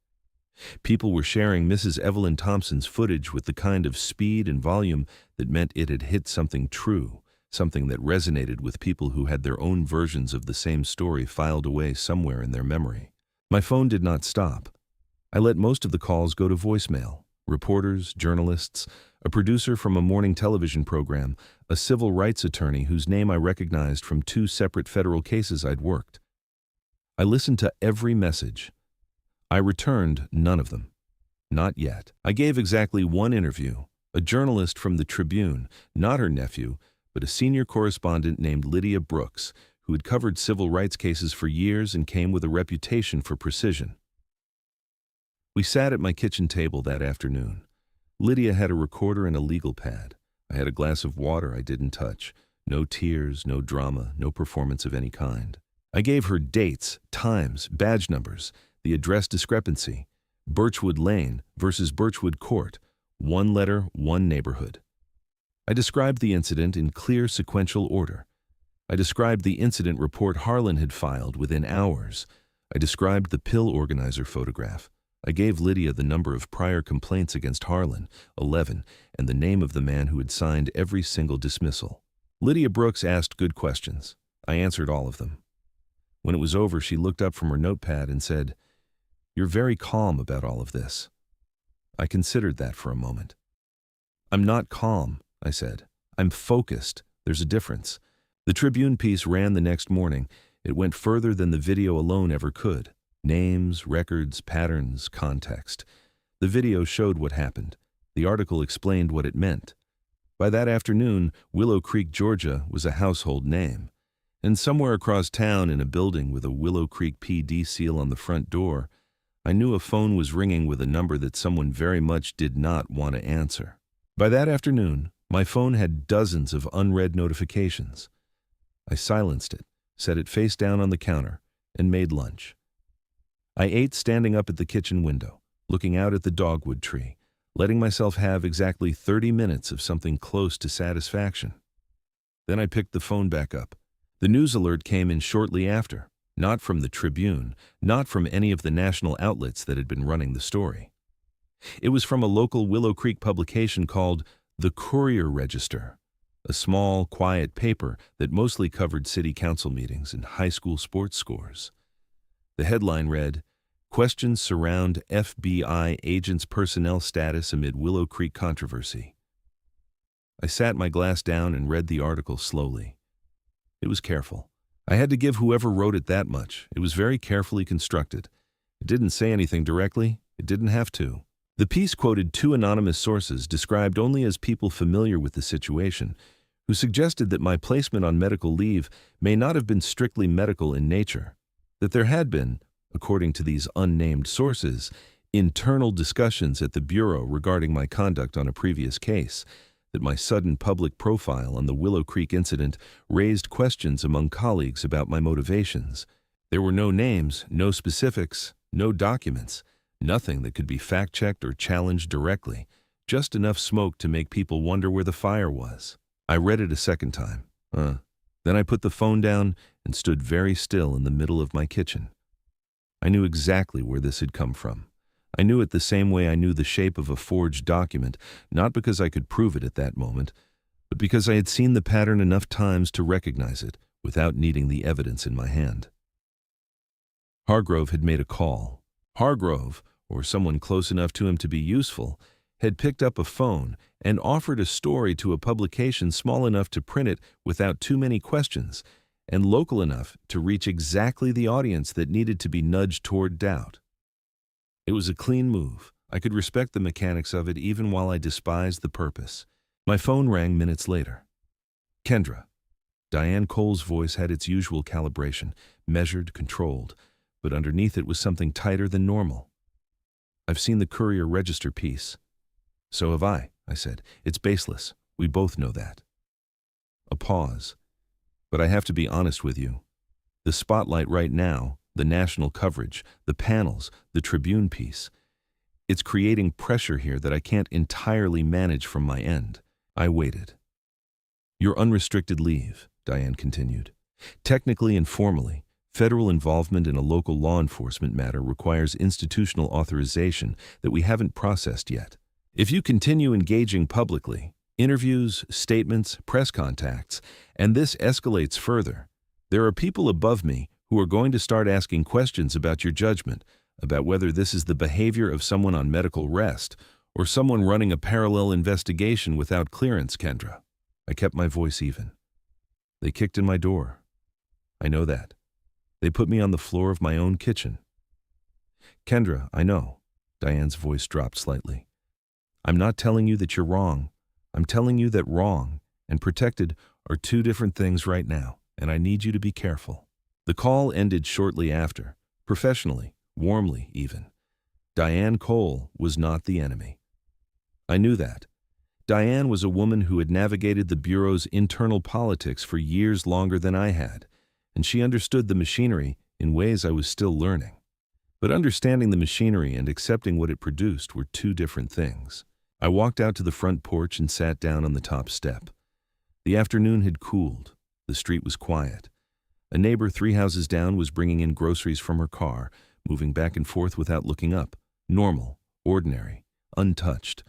People were sharing Mrs. Evelyn Thompson's footage with the kind of speed and volume that meant it had hit something true, something that resonated with people who had their own versions of the same story filed away somewhere in their memory. My phone did not stop. I let most of the calls go to voicemail. Reporters, journalists, a producer from a morning television program, a civil rights attorney whose name I recognized from 2 separate federal cases I'd worked. I listened to every message. I returned none of them. Not yet. I gave exactly 1 interview. A journalist from the Tribune, not her nephew, but a senior correspondent named Lydia Brooks, who had covered civil rights cases for years and came with a reputation for precision. We sat at my kitchen table that afternoon. Lydia had a recorder and a legal pad. I had a glass of water I didn't touch. No tears, no drama, no performance of any kind. I gave her dates, times, badge numbers, the address discrepancy, Birchwood Lane versus Birchwood Court, 1 letter, 1 neighborhood. I described the incident in clear sequential order. I described the incident report Harlan had filed within hours. I described the pill organizer photograph. I gave Lydia the number of prior complaints against Harlan, 11, and the name of the man who had signed every single dismissal. Lydia Brooks asked good questions. I answered all of them. When it was over, she looked up from her notepad and said, "You're very calm about all of this." I considered that for a moment. "I'm not calm," I said. "I'm focused. There's a difference." The Tribune piece ran the next morning. It went further than the video alone ever could. Names, records, patterns, context. The video showed what happened. The article explained what it meant. By that afternoon, Willow Creek, Georgia was a household name. And somewhere across town in a building with a Willow Creek PD seal on the front door, I knew a phone was ringing with a number that someone very much did not want to answer. By that afternoon, my phone had dozens of unread notifications. I silenced it, set it face down on the counter, and made lunch. I ate standing up at the kitchen window, looking out at the dogwood tree, letting myself have exactly 30 minutes of something close to satisfaction. Then I picked the phone back up. The news alert came in shortly after, not from the Tribune, not from any of the national outlets that had been running the story. It was from a local Willow Creek publication called The Courier Register, a small, quiet paper that mostly covered city council meetings and high school sports scores. The headline read, "Questions surround FBI agents' personnel status amid Willow Creek controversy." I sat my glass down and read the article slowly. It was careful. I had to give whoever wrote it that much. It was very carefully constructed. It didn't say anything directly. It didn't have to. The piece quoted 2 anonymous sources described only as people familiar with the situation, who suggested that my placement on medical leave may not have been strictly medical in nature, that there had been, according to these unnamed sources, internal discussions at the Bureau regarding my conduct on a previous case, that my sudden public profile on the Willow Creek incident raised questions among colleagues about my motivations. There were no names, no specifics, no documents, nothing that could be fact-checked or challenged directly, just enough smoke to make people wonder where the fire was. I read it a second time. Then I put the phone down and stood very still in the middle of my kitchen. I knew exactly where this had come from. I knew it the same way I knew the shape of a forged document, not because I could prove it at that moment, but because I had seen the pattern enough times to recognize it without needing the evidence in my hand. Hargrove had made a call. Hargrove, or someone close enough to him to be useful, had picked up a phone and offered a story to a publication small enough to print it without too many questions, and local enough to reach exactly the audience that needed to be nudged toward doubt. It was a clean move. I could respect the mechanics of it even while I despised the purpose. My phone rang minutes later. Kendra. Diane Cole's voice had its usual calibration, measured, controlled, but underneath it was something tighter than normal. I've seen the Courier Register piece. So have I said. It's baseless. We both know that. A pause. But I have to be honest with you. The spotlight right now, the national coverage, the panels, the Tribune piece, it's creating pressure here that I can't entirely manage from my end. I waited. Your unrestricted leave, Diane continued. Technically and formally, federal involvement in a local law enforcement matter requires institutional authorization that we haven't processed yet. If you continue engaging publicly, interviews, statements, press contacts, and this escalates further, there are people above me who are going to start asking questions about your judgment, about whether this is the behavior of someone on medical rest or someone running a parallel investigation without clearance, Kendra. I kept my voice even. They kicked in my door. I know that. They put me on the floor of my own kitchen. Kendra, I know. Diane's voice dropped slightly. I'm not telling you that you're wrong. I'm telling you that wrong and protected are two different things right now, and I need you to be careful. The call ended shortly after, professionally, warmly even. Diane Cole was not the enemy. I knew that. Diane was a woman who had navigated the Bureau's internal politics for years longer than I had, and she understood the machinery in ways I was still learning. But understanding the machinery and accepting what it produced were two different things. I walked out to the front porch and sat down on the top step. The afternoon had cooled. The street was quiet. A neighbor 3 houses down was bringing in groceries from her car, moving back and forth without looking up. Normal, ordinary, untouched.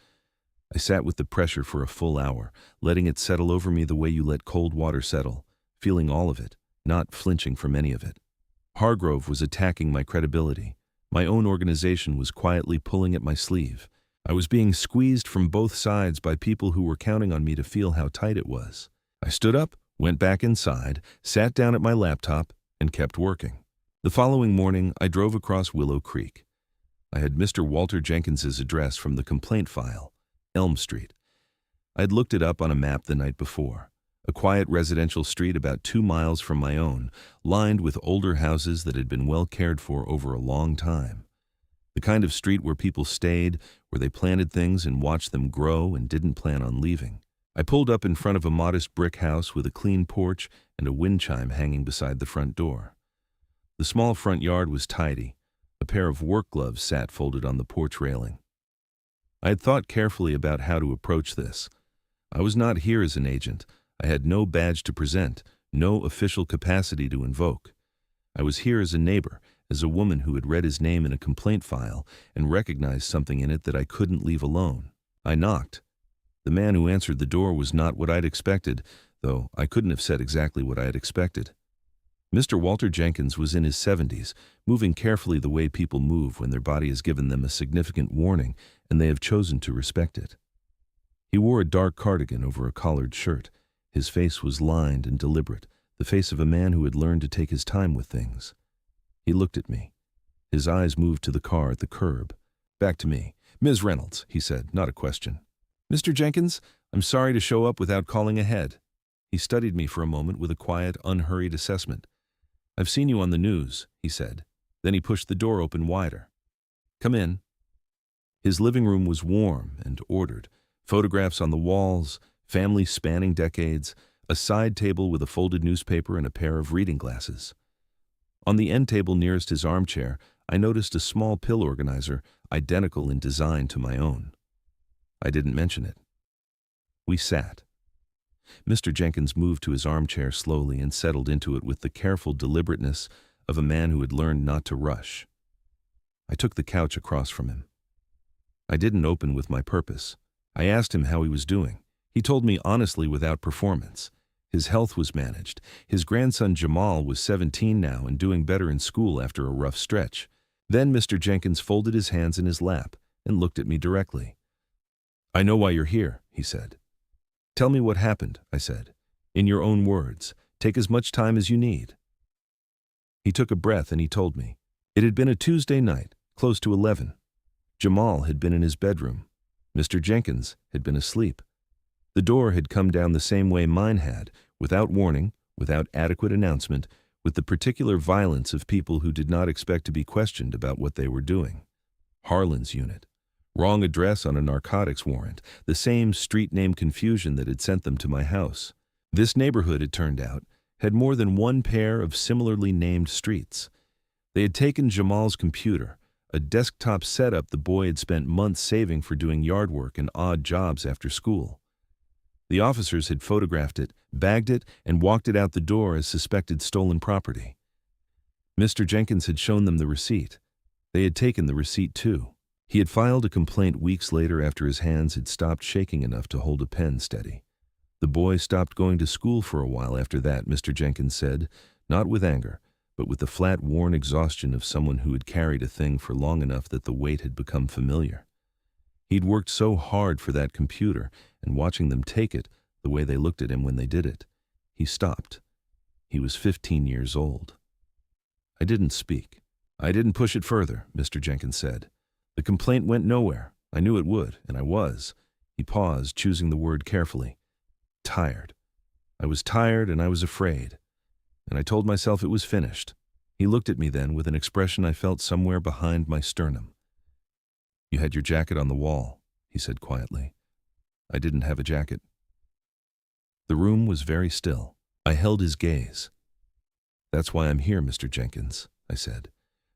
I sat with the pressure for a full hour, letting it settle over me the way you let cold water settle, feeling all of it, not flinching from any of it. Hargrove was attacking my credibility. My own organization was quietly pulling at my sleeve. I was being squeezed from both sides by people who were counting on me to feel how tight it was. I stood up, went back inside, sat down at my laptop, and kept working. The following morning, I drove across Willow Creek. I had Mr. Walter Jenkins's address from the complaint file, Elm Street. I'd looked it up on a map the night before. A quiet residential street about 2 miles from my own, lined with older houses that had been well cared for over a long time. The kind of street where people stayed, where they planted things and watched them grow and didn't plan on leaving. I pulled up in front of a modest brick house with a clean porch and a wind chime hanging beside the front door. The small front yard was tidy. A pair of work gloves sat folded on the porch railing. I had thought carefully about how to approach this. I was not here as an agent. I had no badge to present, no official capacity to invoke. I was here as a neighbor, as a woman who had read his name in a complaint file and recognized something in it that I couldn't leave alone. I knocked. The man who answered the door was not what I'd expected, though I couldn't have said exactly what I had expected. Mr. Walter Jenkins was in his 70s, moving carefully the way people move when their body has given them a significant warning and they have chosen to respect it. He wore a dark cardigan over a collared shirt. His face was lined and deliberate, the face of a man who had learned to take his time with things. He looked at me. His eyes moved to the car at the curb. Back to me. "Ms. Reynolds," he said, not a question. "Mr. Jenkins, I'm sorry to show up without calling ahead." He studied me for a moment with a quiet, unhurried assessment. "I've seen you on the news," he said. Then he pushed the door open wider. "Come in." His living room was warm and ordered, photographs on the walls, family spanning decades, a side table with a folded newspaper and a pair of reading glasses. On the end table nearest his armchair, I noticed a small pill organizer, identical in design to my own. I didn't mention it. We sat. Mr. Jenkins moved to his armchair slowly and settled into it with the careful deliberateness of a man who had learned not to rush. I took the couch across from him. I didn't open with my purpose. I asked him how he was doing. He told me honestly without performance. His health was managed. His grandson Jamal was 17 now and doing better in school after a rough stretch. Then Mr. Jenkins folded his hands in his lap and looked at me directly. "I know why you're here," he said. "Tell me what happened," I said. "In your own words. Take as much time as you need." He took a breath and he told me. It had been a Tuesday night, close to 11. Jamal had been in his bedroom. Mr. Jenkins had been asleep. The door had come down the same way mine had, without warning, without adequate announcement, with the particular violence of people who did not expect to be questioned about what they were doing. Harlan's unit. Wrong address on a narcotics warrant, the same street name confusion that had sent them to my house. This neighborhood, it turned out, had more than one pair of similarly named streets. They had taken Jamal's computer, a desktop setup the boy had spent months saving for doing yard work and odd jobs after school. The officers had photographed it, bagged it, and walked it out the door as suspected stolen property. Mr. Jenkins had shown them the receipt. They had taken the receipt too. He had filed a complaint weeks later after his hands had stopped shaking enough to hold a pen steady. The boy stopped going to school for a while after that, Mr. Jenkins said, not with anger, but with the flat, worn exhaustion of someone who had carried a thing for long enough that the weight had become familiar. He'd worked so hard for that computer, and watching them take it, the way they looked at him when they did it, he stopped. He was 15 years old. I didn't speak. I didn't push it further, Mr. Jenkins said. The complaint went nowhere. I knew it would, and I was. He paused, choosing the word carefully. Tired. I was tired and I was afraid. And I told myself it was finished. He looked at me then with an expression I felt somewhere behind my sternum. You had your jacket on the wall, he said quietly. I didn't have a jacket. The room was very still. I held his gaze. That's why I'm here, Mr. Jenkins, I said.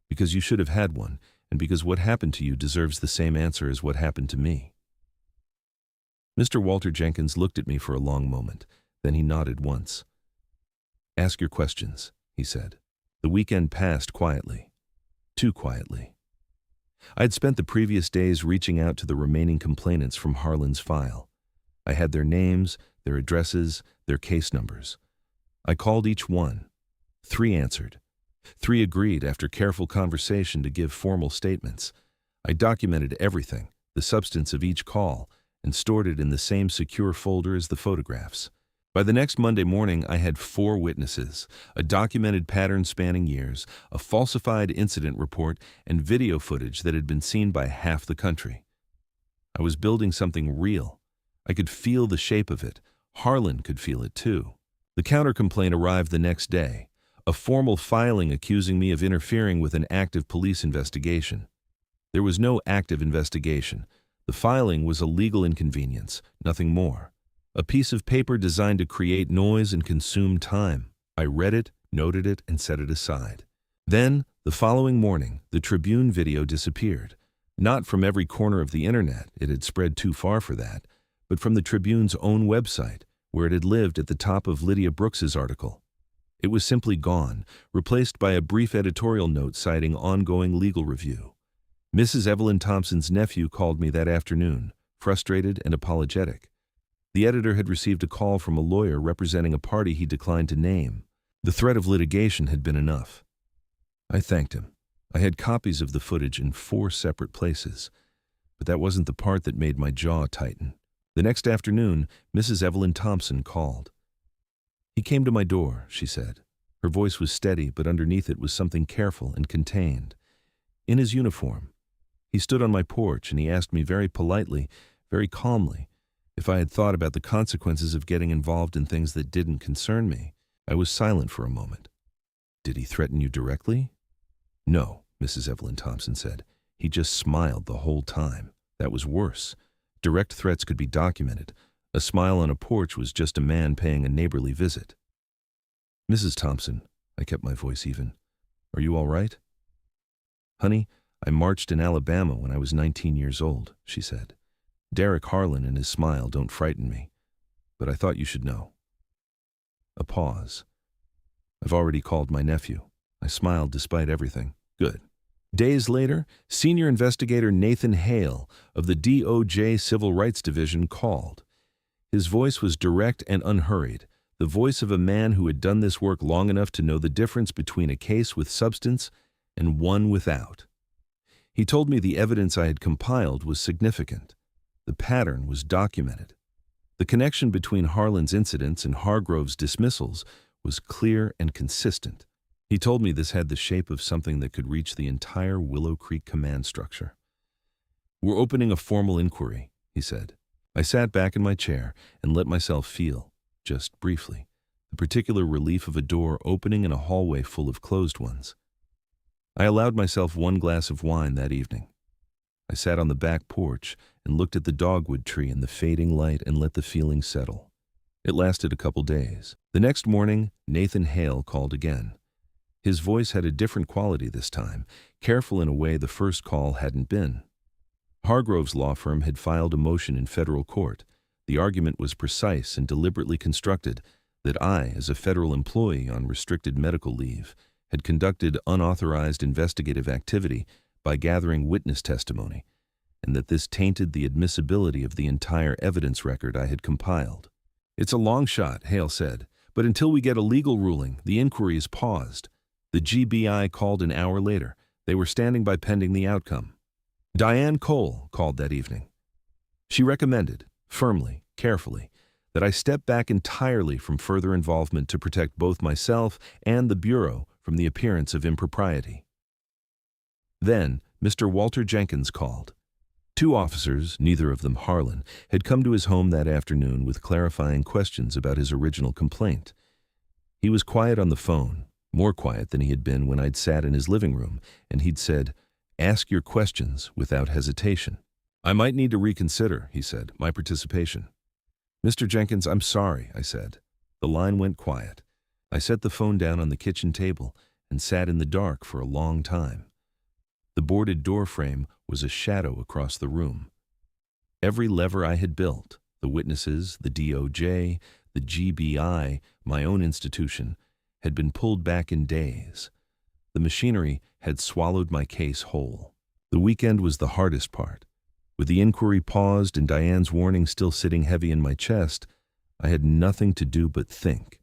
Because you should have had one, and because what happened to you deserves the same answer as what happened to me. Mr. Walter Jenkins looked at me for a long moment. Then he nodded once. Ask your questions, he said. The weekend passed quietly. Too quietly. I had spent the previous days reaching out to the remaining complainants from Harlan's file. I had their names, their addresses, their case numbers. I called each one. 3 answered. 3 agreed after careful conversation to give formal statements. I documented everything, the substance of each call, and stored it in the same secure folder as the photographs. By the next Monday morning, I had 4 witnesses, a documented pattern spanning years, a falsified incident report, and video footage that had been seen by half the country. I was building something real. I could feel the shape of it. Harlan could feel it too. The countercomplaint arrived the next day, a formal filing accusing me of interfering with an active police investigation. There was no active investigation. The filing was a legal inconvenience, nothing more. A piece of paper designed to create noise and consume time. I read it, noted it, and set it aside. Then, the following morning, the Tribune video disappeared. Not from every corner of the internet, it had spread too far for that, but from the Tribune's own website, where it had lived at the top of Lydia Brooks's article. It was simply gone, replaced by a brief editorial note citing ongoing legal review. Mrs. Evelyn Thompson's nephew called me that afternoon, frustrated and apologetic. The editor had received a call from a lawyer representing a party he declined to name. The threat of litigation had been enough. I thanked him. I had copies of the footage in 4 separate places, but that wasn't the part that made my jaw tighten. The next afternoon, Mrs. Evelyn Thompson called. He came to my door, she said. Her voice was steady, but underneath it was something careful and contained. In his uniform, he stood on my porch and he asked me very politely, very calmly, if I had thought about the consequences of getting involved in things that didn't concern me. I was silent for a moment. Did he threaten you directly? No, Mrs. Evelyn Thompson said. He just smiled the whole time. That was worse. Direct threats could be documented. A smile on a porch was just a man paying a neighborly visit. "Mrs. Thompson," I kept my voice even, "are you all right?" "Honey, I marched in Alabama when I was 19 years old," she said. "Derek Harlan and his smile don't frighten me, but I thought you should know." A pause. "I've already called my nephew." I smiled despite everything. "Good." Days later, Senior Investigator Nathan Hale of the DOJ Civil Rights Division called. His voice was direct and unhurried, the voice of a man who had done this work long enough to know the difference between a case with substance and one without. He told me the evidence I had compiled was significant. The pattern was documented. The connection between Harlan's incidents and Hargrove's dismissals was clear and consistent. He told me this had the shape of something that could reach the entire Willow Creek command structure. "We're opening a formal inquiry," he said. I sat back in my chair and let myself feel, just briefly, the particular relief of a door opening in a hallway full of closed ones. I allowed myself one glass of wine that evening. I sat on the back porch and looked at the dogwood tree in the fading light and let the feeling settle. It lasted a couple days. The next morning, Nathan Hale called again. His voice had a different quality this time, careful in a way the first call hadn't been. Hargrove's law firm had filed a motion in federal court. The argument was precise and deliberately constructed that I, as a federal employee on restricted medical leave, had conducted unauthorized investigative activity by gathering witness testimony, and that this tainted the admissibility of the entire evidence record I had compiled. "It's a long shot," Hale said, "but until we get a legal ruling, the inquiry is paused." The GBI called an hour later. They were standing by pending the outcome. Diane Cole called that evening. She recommended, firmly, carefully, that I step back entirely from further involvement to protect both myself and the Bureau from the appearance of impropriety. Then, Mr. Walter Jenkins called. 2 officers, neither of them Harlan, had come to his home that afternoon with clarifying questions about his original complaint. He was quiet on the phone, more quiet than he had been when I'd sat in his living room, and he'd said, "Ask your questions without hesitation." "I might need to reconsider," he said, "my participation." "Mr. Jenkins, I'm sorry," I said. The line went quiet. I set the phone down on the kitchen table and sat in the dark for a long time. The boarded door frame was a shadow across the room. Every lever I had built, the witnesses, the DOJ, the GBI, my own institution, had been pulled back in days. The machinery had swallowed my case whole. The weekend was the hardest part. With the inquiry paused and Diane's warning still sitting heavy in my chest, I had nothing to do but think.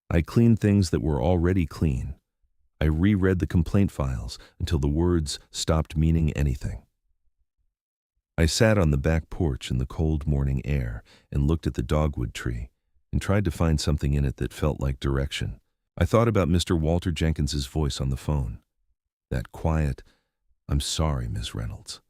I cleaned things that were already clean. I reread the complaint files until the words stopped meaning anything. I sat on the back porch in the cold morning air and looked at the dogwood tree and tried to find something in it that felt like direction. I thought about Mr. Walter Jenkins's voice on the phone. That quiet, "I'm sorry, Ms. Reynolds."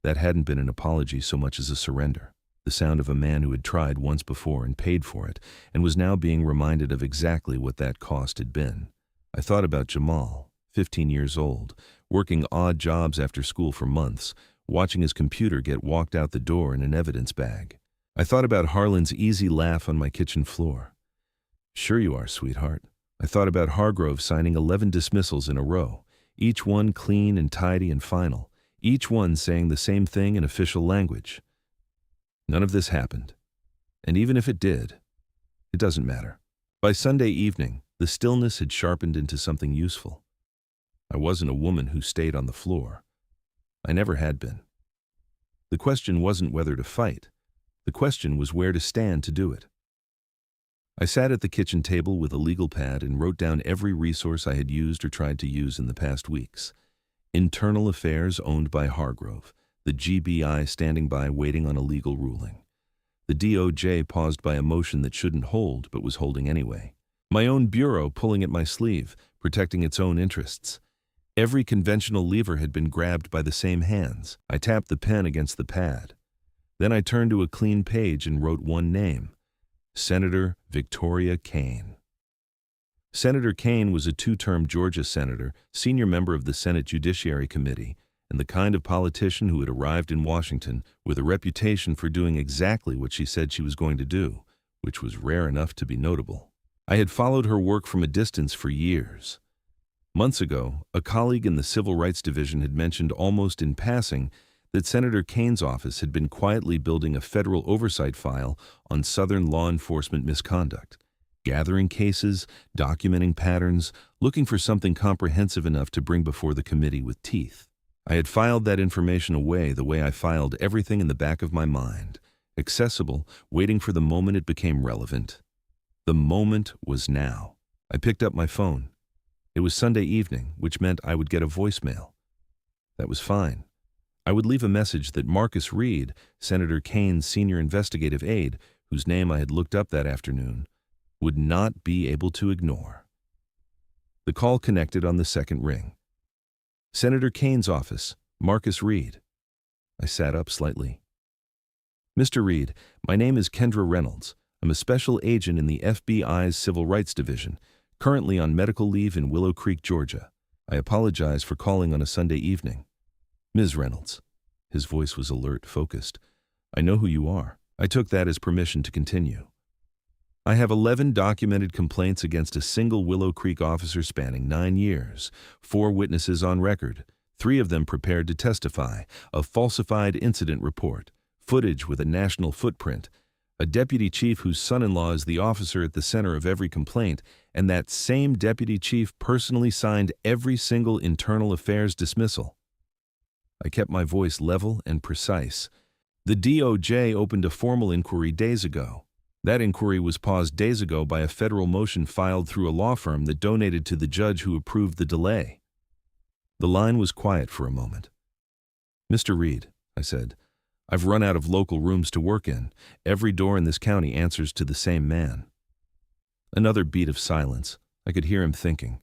That hadn't been an apology so much as a surrender. The sound of a man who had tried once before and paid for it, and was now being reminded of exactly what that cost had been. I thought about Jamal, 15 years old, working odd jobs after school for months, watching his computer get walked out the door in an evidence bag. I thought about Harlan's easy laugh on my kitchen floor. "Sure you are, sweetheart." I thought about Hargrove signing 11 dismissals in a row, each one clean and tidy and final, each one saying the same thing in official language. None of this happened. And even if it did, it doesn't matter. By Sunday evening, the stillness had sharpened into something useful. I wasn't a woman who stayed on the floor. I never had been. The question wasn't whether to fight. The question was where to stand to do it. I sat at the kitchen table with a legal pad and wrote down every resource I had used or tried to use in the past weeks. Internal affairs owned by Hargrove, the GBI standing by waiting on a legal ruling. The DOJ paused by a motion that shouldn't hold but was holding anyway. My own bureau pulling at my sleeve, protecting its own interests. Every conventional lever had been grabbed by the same hands. I tapped the pen against the pad. Then I turned to a clean page and wrote one name: Senator Victoria Kane. Senator Kane was a 2-term Georgia senator, senior member of the Senate Judiciary Committee, and the kind of politician who had arrived in Washington with a reputation for doing exactly what she said she was going to do, which was rare enough to be notable. I had followed her work from a distance for years. Months ago, a colleague in the Civil Rights Division had mentioned almost in passing that Senator Kane's office had been quietly building a federal oversight file on Southern law enforcement misconduct, gathering cases, documenting patterns, looking for something comprehensive enough to bring before the committee with teeth. I had filed that information away the way I filed everything in the back of my mind, accessible, waiting for the moment it became relevant. The moment was now. I picked up my phone. It was Sunday evening, which meant I would get a voicemail. That was fine. I would leave a message that Marcus Reed, Senator Kane's senior investigative aide, whose name I had looked up that afternoon, would not be able to ignore. The call connected on the second ring. Senator Kane's office, Marcus Reed. I sat up slightly. Mr. Reed, my name is Kendra Reynolds. I'm a special agent in the FBI's Civil Rights Division, currently on medical leave in Willow Creek, Georgia. I apologize for calling on a Sunday evening. Ms. Reynolds. His voice was alert, focused. I know who you are. I took that as permission to continue. I have 11 documented complaints against a single Willow Creek officer spanning 9 years, 4 witnesses on record, 3 of them prepared to testify, a falsified incident report, footage with a national footprint, a deputy chief whose son-in-law is the officer at the center of every complaint, and that same deputy chief personally signed every single internal affairs dismissal. I kept my voice level and precise. The DOJ opened a formal inquiry days ago. That inquiry was paused days ago by a federal motion filed through a law firm that donated to the judge who approved the delay. The line was quiet for a moment. Mr. Reed, I said, I've run out of local rooms to work in. Every door in this county answers to the same man. Another beat of silence. I could hear him thinking.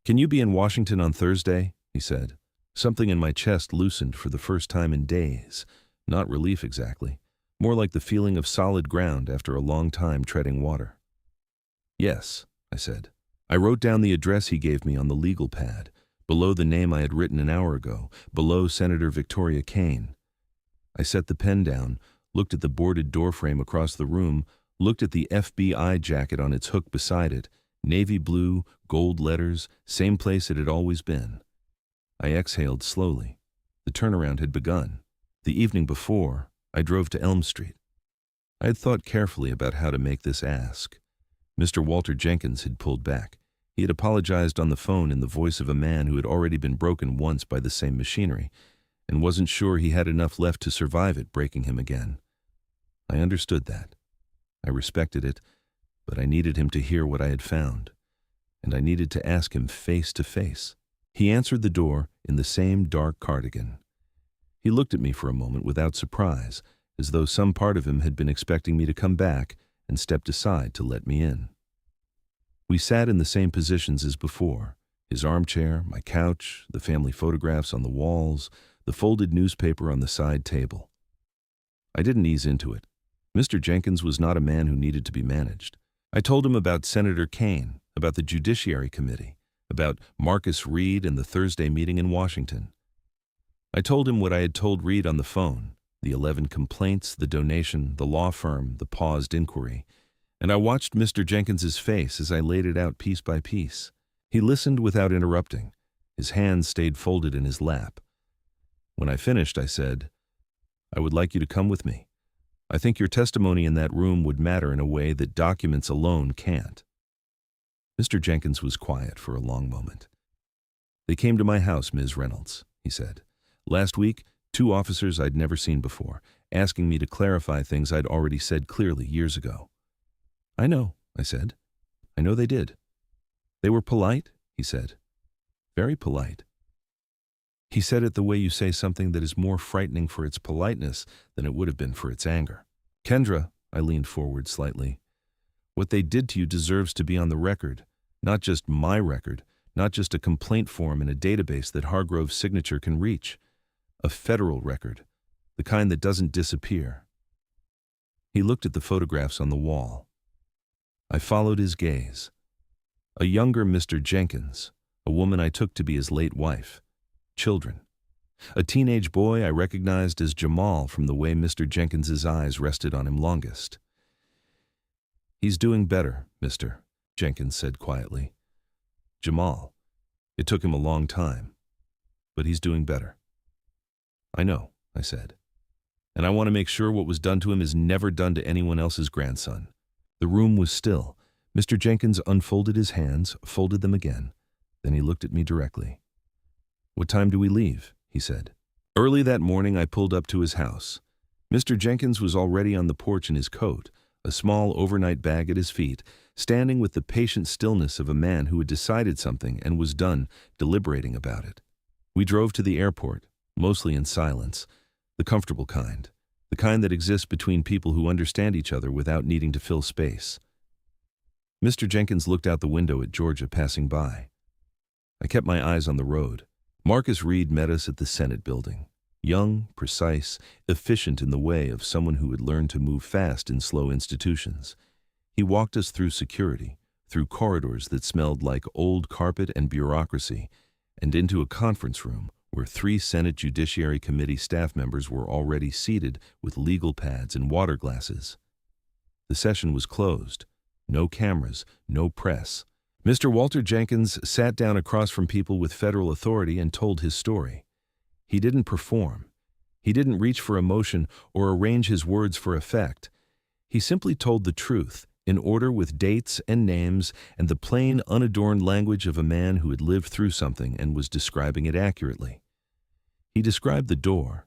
Can you be in Washington on Thursday? He said. Something in my chest loosened for the first time in days. Not relief exactly. More like the feeling of solid ground after a long time treading water. Yes, I said. I wrote down the address he gave me on the legal pad, below the name I had written an hour ago, below Senator Victoria Kane. I set the pen down, looked at the boarded doorframe across the room, looked at the FBI jacket on its hook beside it, navy blue, gold letters, same place it had always been. I exhaled slowly. The turnaround had begun. The evening before, I drove to Elm Street. I had thought carefully about how to make this ask. Mr. Walter Jenkins had pulled back. He had apologized on the phone in the voice of a man who had already been broken once by the same machinery, and wasn't sure he had enough left to survive it breaking him again. I understood that. I respected it, but I needed him to hear what I had found, and I needed to ask him face to face. He answered the door in the same dark cardigan. He looked at me for a moment without surprise, as though some part of him had been expecting me to come back, and stepped aside to let me in. We sat in the same positions as before, his armchair, my couch, the family photographs on the walls, the folded newspaper on the side table. I didn't ease into it. Mr. Jenkins was not a man who needed to be managed. I told him about Senator Kane, about the Judiciary Committee, about Marcus Reed and the Thursday meeting in Washington. I told him what I had told Reed on the phone, the 11 complaints, the donation, the law firm, the paused inquiry, and I watched Mr. Jenkins's face as I laid it out piece by piece. He listened without interrupting. His hands stayed folded in his lap. When I finished, I said, I would like you to come with me. I think your testimony in that room would matter in a way that documents alone can't. Mr. Jenkins was quiet for a long moment. They came to my house, Ms. Reynolds, he said. Last week, 2 officers I'd never seen before, asking me to clarify things I'd already said clearly years ago. I know, I said. I know they did. They were polite, he said. Very polite. He said it the way you say something that is more frightening for its politeness than it would have been for its anger. Kendra, I leaned forward slightly. What they did to you deserves to be on the record, not just my record, not just a complaint form in a database that Hargrove's signature can reach. A federal record, the kind that doesn't disappear. He looked at the photographs on the wall. I followed his gaze. A younger Mr. Jenkins, a woman I took to be his late wife, children. A teenage boy I recognized as Jamal from the way Mr. Jenkins's eyes rested on him longest. "He's doing better, Mr." Jenkins said quietly. "Jamal. It took him a long time, but he's doing better." "I know," I said. "And I want to make sure what was done to him is never done to anyone else's grandson." The room was still. Mr. Jenkins unfolded his hands, folded them again. Then he looked at me directly. "What time do we leave?" he said. Early that morning I pulled up to his house. Mr. Jenkins was already on the porch in his coat, a small overnight bag at his feet, standing with the patient stillness of a man who had decided something and was done deliberating about it. We drove to the airport, mostly in silence, the comfortable kind, the kind that exists between people who understand each other without needing to fill space. Mr. Jenkins looked out the window at Georgia passing by. I kept my eyes on the road. Marcus Reed met us at the Senate building. Young, precise, efficient in the way of someone who had learned to move fast in slow institutions. He walked us through security, through corridors that smelled like old carpet and bureaucracy, and into a conference room where 3 Senate Judiciary Committee staff members were already seated with legal pads and water glasses. The session was closed. No cameras, no press. Mr. Walter Jenkins sat down across from people with federal authority and told his story. He didn't perform. He didn't reach for emotion or arrange his words for effect. He simply told the truth, in order with dates and names and the plain, unadorned language of a man who had lived through something and was describing it accurately. He described the door.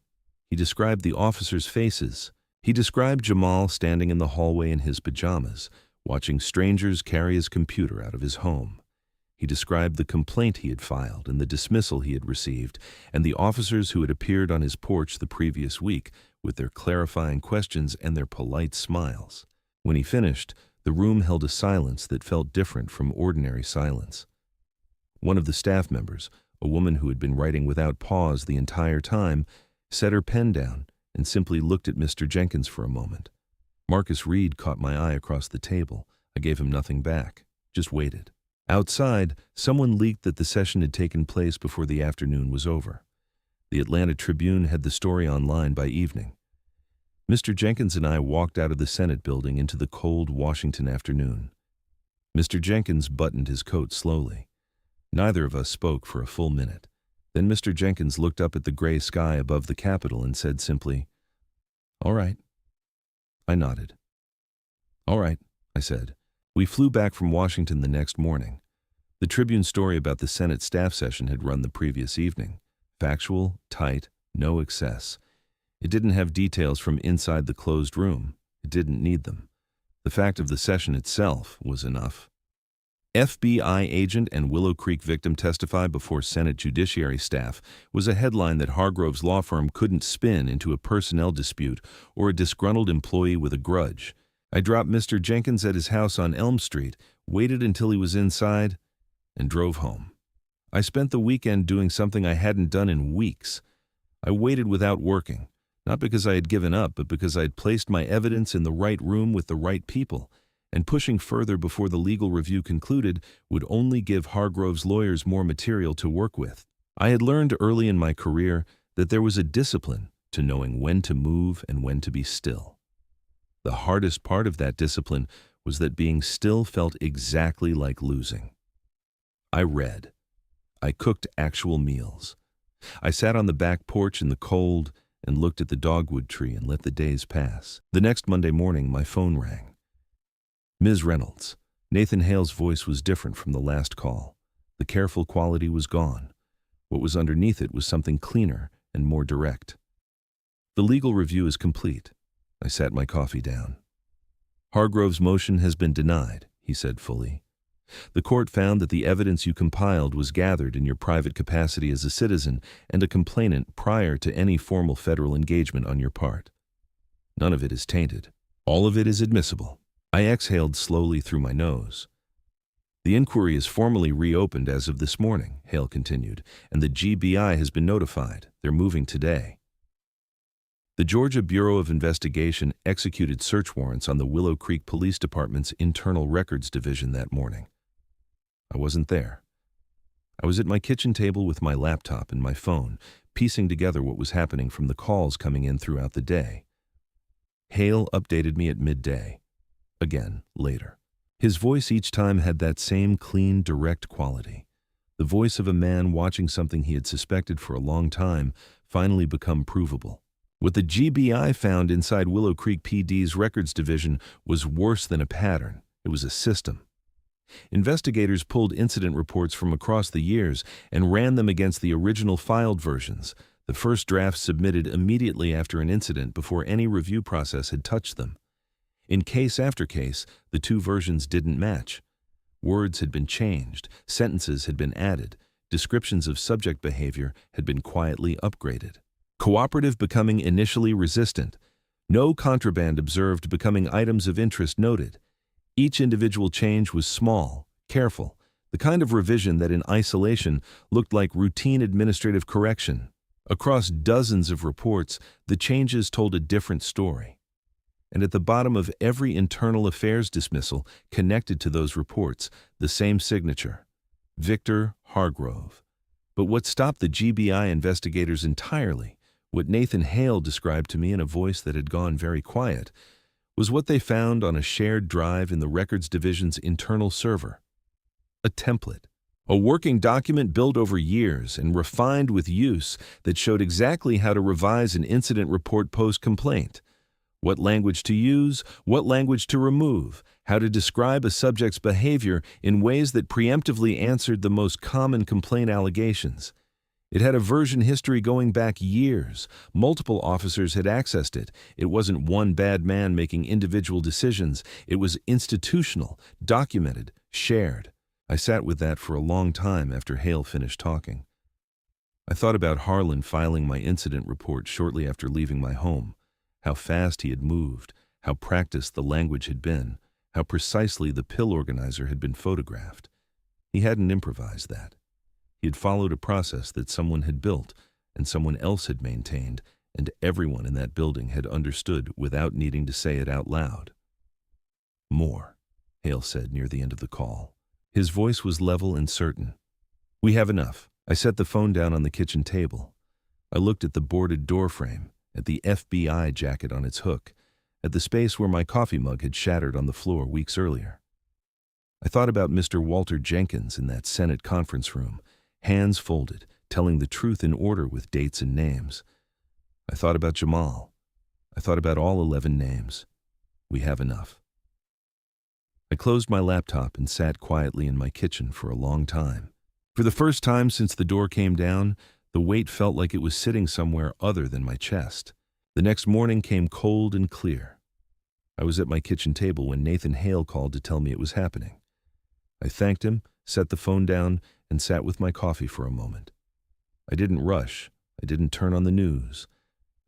He described the officers' faces. He described Jamal standing in the hallway in his pajamas, watching strangers carry his computer out of his home. He described the complaint he had filed and the dismissal he had received, and the officers who had appeared on his porch the previous week with their clarifying questions and their polite smiles. When he finished, the room held a silence that felt different from ordinary silence. One of the staff members, a woman who had been writing without pause the entire time, set her pen down and simply looked at Mr. Jenkins for a moment. Marcus Reed caught my eye across the table. I gave him nothing back, just waited. Outside, someone leaked that the session had taken place before the afternoon was over. The Atlanta Tribune had the story online by evening. Mr. Jenkins and I walked out of the Senate building into the cold Washington afternoon. Mr. Jenkins buttoned his coat slowly. Neither of us spoke for a full minute. Then Mr. Jenkins looked up at the gray sky above the Capitol and said simply, "All right." I nodded. "All right," I said. We flew back from Washington the next morning. The Tribune story about the Senate staff session had run the previous evening. Factual, tight, no excess. It didn't have details from inside the closed room. It didn't need them. The fact of the session itself was enough. FBI agent and Willow Creek victim testify before Senate Judiciary staff was a headline that Hargrove's law firm couldn't spin into a personnel dispute or a disgruntled employee with a grudge. I dropped Mr. Jenkins at his house on Elm Street, waited until he was inside, and drove home. I spent the weekend doing something I hadn't done in weeks. I waited without working, not because I had given up, but because I had placed my evidence in the right room with the right people, and pushing further before the legal review concluded would only give Hargrove's lawyers more material to work with. I had learned early in my career that there was a discipline to knowing when to move and when to be still. The hardest part of that discipline was that being still felt exactly like losing. I read. I cooked actual meals. I sat on the back porch in the cold and looked at the dogwood tree and let the days pass. The next Monday morning, my phone rang. Ms. Reynolds. Nathan Hale's voice was different from the last call. The careful quality was gone. What was underneath it was something cleaner and more direct. The legal review is complete. I sat my coffee down. Hargrove's motion has been denied, he said fully. The court found that the evidence you compiled was gathered in your private capacity as a citizen and a complainant prior to any formal federal engagement on your part. None of it is tainted. All of it is admissible. I exhaled slowly through my nose. The inquiry is formally reopened as of this morning, Hale continued, and the GBI has been notified. They're moving today. The Georgia Bureau of Investigation executed search warrants on the Willow Creek Police Department's Internal Records Division that morning. I wasn't there. I was at my kitchen table with my laptop and my phone, piecing together what was happening from the calls coming in throughout the day. Hale updated me at midday. Again, later. His voice each time had that same clean, direct quality. The voice of a man watching something he had suspected for a long time finally become provable. What the GBI found inside Willow Creek PD's records division was worse than a pattern. It was a system. Investigators pulled incident reports from across the years and ran them against the original filed versions, the first drafts submitted immediately after an incident before any review process had touched them. In case after case, the two versions didn't match. Words had been changed, sentences had been added, descriptions of subject behavior had been quietly upgraded. Cooperative becoming initially resistant. No contraband observed becoming items of interest noted. Each individual change was small, careful, the kind of revision that in isolation looked like routine administrative correction. Across dozens of reports, the changes told a different story. And at the bottom of every internal affairs dismissal connected to those reports, the same signature: Victor Hargrove. But what stopped the GBI investigators entirely, what Nathan Hale described to me in a voice that had gone very quiet, was what they found on a shared drive in the Records Division's internal server. A template. A working document built over years and refined with use that showed exactly how to revise an incident report post-complaint. What language to use, what language to remove, how to describe a subject's behavior in ways that preemptively answered the most common complaint allegations. It had a version history going back years. Multiple officers had accessed it. It wasn't one bad man making individual decisions. It was institutional, documented, shared. I sat with that for a long time after Hale finished talking. I thought about Harlan filing my incident report shortly after leaving my home, how fast he had moved, how practiced the language had been, how precisely the pill organizer had been photographed. He hadn't improvised that. He had followed a process that someone had built and someone else had maintained, and everyone in that building had understood without needing to say it out loud. "More," Hale said near the end of the call. His voice was level and certain. "We have enough." I set the phone down on the kitchen table. I looked at the boarded door frame, at the FBI jacket on its hook, at the space where my coffee mug had shattered on the floor weeks earlier. I thought about Mr. Walter Jenkins in that Senate conference room, hands folded, telling the truth in order with dates and names. I thought about Jamal. I thought about all 11 names. We have enough. I closed my laptop and sat quietly in my kitchen for a long time. For the first time since the door came down, the weight felt like it was sitting somewhere other than my chest. The next morning came cold and clear. I was at my kitchen table when Nathan Hale called to tell me it was happening. I thanked him, set the phone down, and sat with my coffee for a moment. I didn't rush. I didn't turn on the news.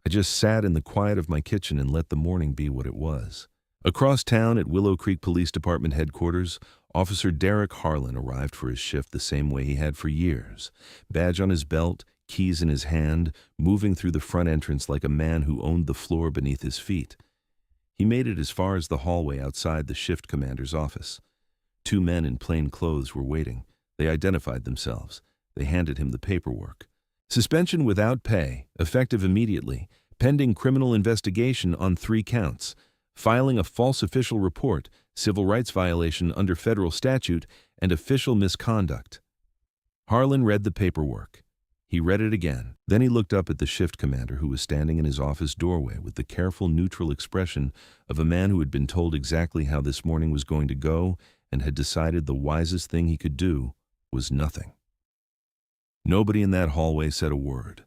I just sat in the quiet of my kitchen and let the morning be what it was. Across town at Willow Creek Police Department headquarters, Officer Derek Harlan arrived for his shift the same way he had for years, badge on his belt, keys in his hand, moving through the front entrance like a man who owned the floor beneath his feet. He made it as far as the hallway outside the shift commander's office. Two men in plain clothes were waiting. They identified themselves. They handed him the paperwork. Suspension without pay, effective immediately, pending criminal investigation on 3 counts, filing a false official report, civil rights violation under federal statute, and official misconduct. Harlan read the paperwork. He read it again. Then he looked up at the shift commander who was standing in his office doorway with the careful, neutral expression of a man who had been told exactly how this morning was going to go and had decided the wisest thing he could do was nothing. Nobody in that hallway said a word.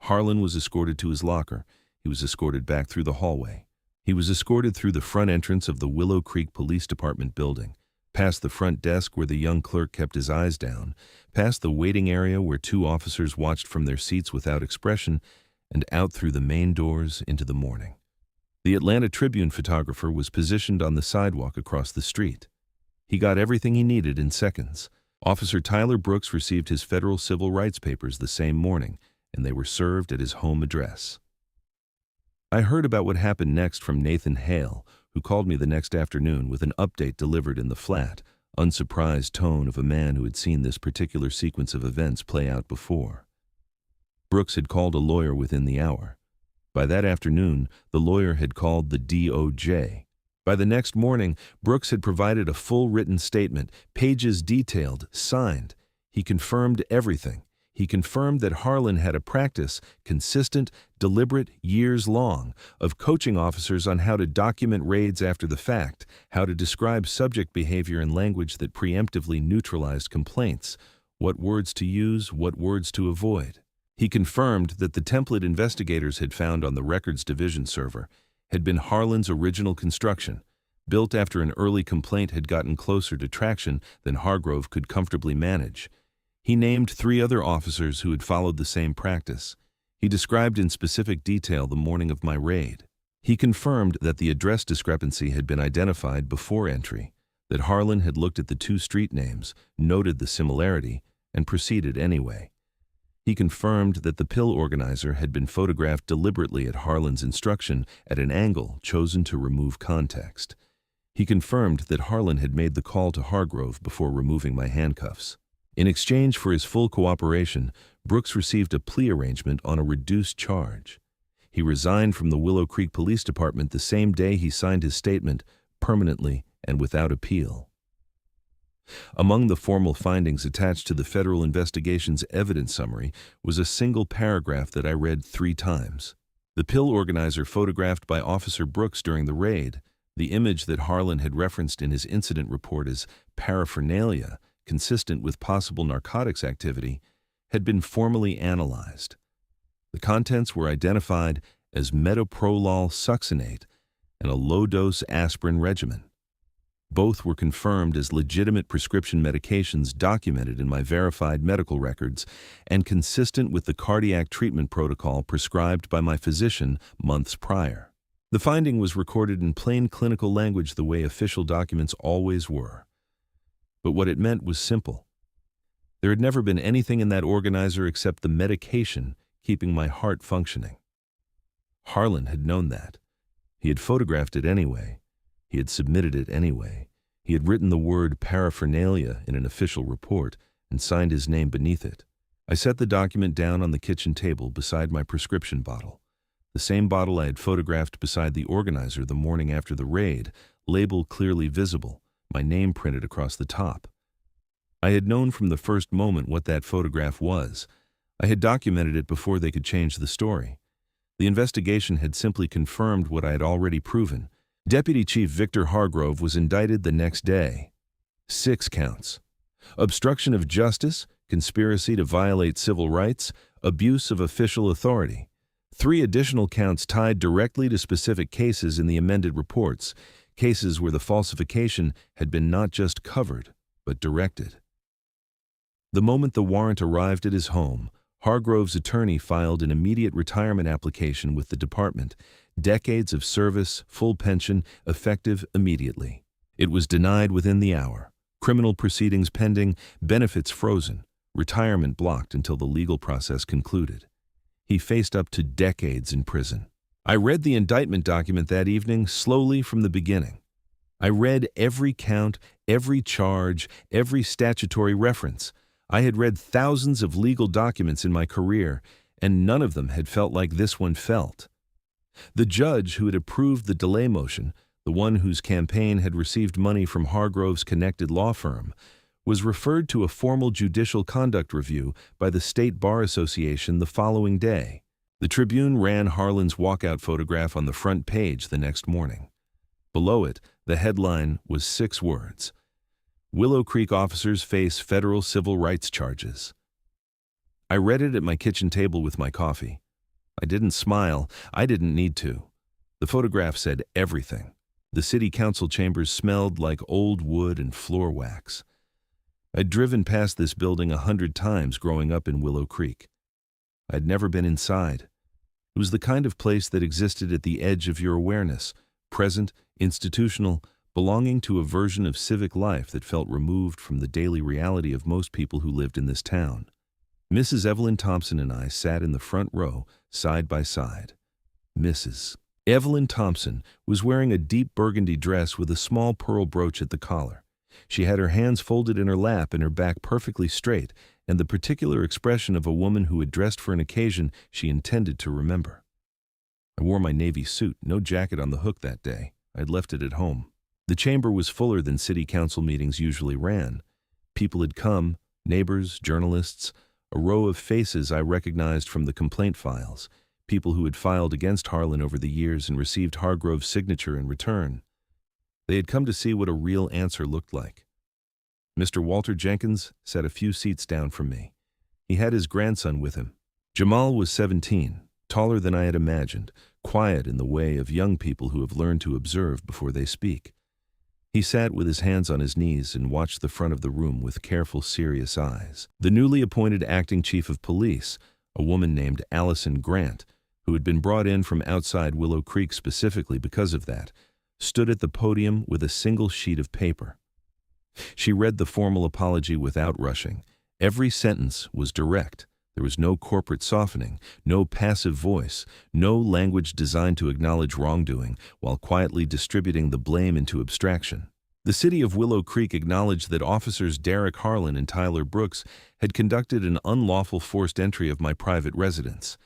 Harlan was escorted to his locker. He was escorted back through the hallway. He was escorted through the front entrance of the Willow Creek Police Department building, past the front desk where the young clerk kept his eyes down, past the waiting area where 2 officers watched from their seats without expression, and out through the main doors into the morning. The Atlanta Tribune photographer was positioned on the sidewalk across the street. He got everything he needed in seconds. Officer Tyler Brooks received his federal civil rights papers the same morning, and they were served at his home address. I heard about what happened next from Nathan Hale, who called me the next afternoon with an update delivered in the flat, unsurprised tone of a man who had seen this particular sequence of events play out before. Brooks had called a lawyer within the hour. By that afternoon, the lawyer had called the DOJ. By the next morning, Brooks had provided a full written statement, pages detailed, signed. He confirmed everything. He confirmed that Harlan had a practice, consistent, deliberate, years long, of coaching officers on how to document raids after the fact, how to describe subject behavior in language that preemptively neutralized complaints, what words to use, what words to avoid. He confirmed that the template investigators had found on the Records Division server had been Harlan's original construction, built after an early complaint had gotten closer to traction than Hargrove could comfortably manage. He named 3 other officers who had followed the same practice. He described in specific detail the morning of my raid. He confirmed that the address discrepancy had been identified before entry, that Harlan had looked at the 2 street names, noted the similarity, and proceeded anyway. He confirmed that the pill organizer had been photographed deliberately at Harlan's instruction at an angle chosen to remove context. He confirmed that Harlan had made the call to Hargrove before removing my handcuffs. In exchange for his full cooperation, Brooks received a plea arrangement on a reduced charge. He resigned from the Willow Creek Police Department the same day he signed his statement, permanently and without appeal. Among the formal findings attached to the federal investigation's evidence summary was a single paragraph that I read 3 times. The pill organizer photographed by Officer Brooks during the raid, the image that Harlan had referenced in his incident report as paraphernalia, consistent with possible narcotics activity, had been formally analyzed. The contents were identified as metoprolol succinate and a low-dose aspirin regimen. Both were confirmed as legitimate prescription medications documented in my verified medical records and consistent with the cardiac treatment protocol prescribed by my physician months prior. The finding was recorded in plain clinical language the way official documents always were. But what it meant was simple. There had never been anything in that organizer except the medication keeping my heart functioning. Harlan had known that. He had photographed it anyway. He had submitted it anyway. He had written the word paraphernalia in an official report and signed his name beneath it. I set the document down on the kitchen table beside my prescription bottle, the same bottle I had photographed beside the organizer the morning after the raid, label clearly visible, my name printed across the top. I had known from the first moment what that photograph was. I had documented it before they could change the story. The investigation had simply confirmed what I had already proven. Deputy Chief Victor Hargrove was indicted the next day. 6 counts. Obstruction of justice, conspiracy to violate civil rights, abuse of official authority. 3 additional counts tied directly to specific cases in the amended reports, cases where the falsification had been not just covered, but directed. The moment the warrant arrived at his home, Hargrove's attorney filed an immediate retirement application with the department. Decades of service, full pension, effective immediately. It was denied within the hour. Criminal proceedings pending, benefits frozen, retirement blocked until the legal process concluded. He faced up to decades in prison. I read the indictment document that evening slowly from the beginning. I read every count, every charge, every statutory reference. I had read thousands of legal documents in my career, and none of them had felt like this one felt. The judge who had approved the delay motion, the one whose campaign had received money from Hargrove's connected law firm, was referred to a formal judicial conduct review by the State Bar Association the following day. The Tribune ran Harlan's walkout photograph on the front page the next morning. Below it, the headline was 6 words: Willow Creek officers face federal civil rights charges. I read it at my kitchen table with my coffee. I didn't smile. I didn't need to. The photograph said everything. The city council chambers smelled like old wood and floor wax. I'd driven past this building 100 times growing up in Willow Creek. I'd never been inside. It was the kind of place that existed at the edge of your awareness, present, institutional, belonging to a version of civic life that felt removed from the daily reality of most people who lived in this town. Mrs. Evelyn Thompson and I sat in the front row, side by side. Mrs. Evelyn Thompson was wearing a deep burgundy dress with a small pearl brooch at the collar. She had her hands folded in her lap and her back perfectly straight, and the particular expression of a woman who had dressed for an occasion she intended to remember. I wore my navy suit, no jacket on the hook that day. I had left it at home. The chamber was fuller than city council meetings usually ran. People had come, neighbors, journalists, a row of faces I recognized from the complaint files, people who had filed against Harlan over the years and received Hargrove's signature in return. They had come to see what a real answer looked like. Mr. Walter Jenkins sat a few seats down from me. He had his grandson with him. Jamal was 17, taller than I had imagined, quiet in the way of young people who have learned to observe before they speak. He sat with his hands on his knees and watched the front of the room with careful, serious eyes. The newly appointed acting chief of police, a woman named Allison Grant, who had been brought in from outside Willow Creek specifically because of that, stood at the podium with a single sheet of paper. She read the formal apology without rushing. Every sentence was direct. There was no corporate softening, no passive voice, no language designed to acknowledge wrongdoing while quietly distributing the blame into abstraction. The city of Willow Creek acknowledged that officers Derek Harlan and Tyler Brooks had conducted an unlawful forced entry of my private residence.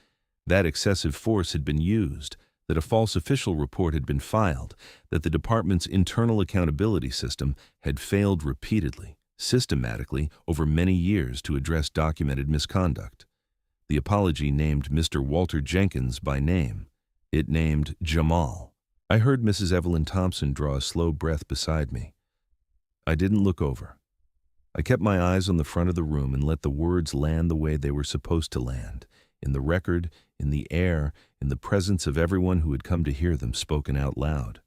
That excessive force had been used, that a false official report had been filed, that the department's internal accountability system had failed repeatedly, systematically, over many years to address documented misconduct. The apology named Mr. Walter Jenkins by name. It named Jamal. I heard Mrs. Evelyn Thompson draw a slow breath beside me. I didn't look over. I kept my eyes on the front of the room and let the words land the way they were supposed to land, in the record, in the air, in the presence of everyone who had come to hear them spoken out loud.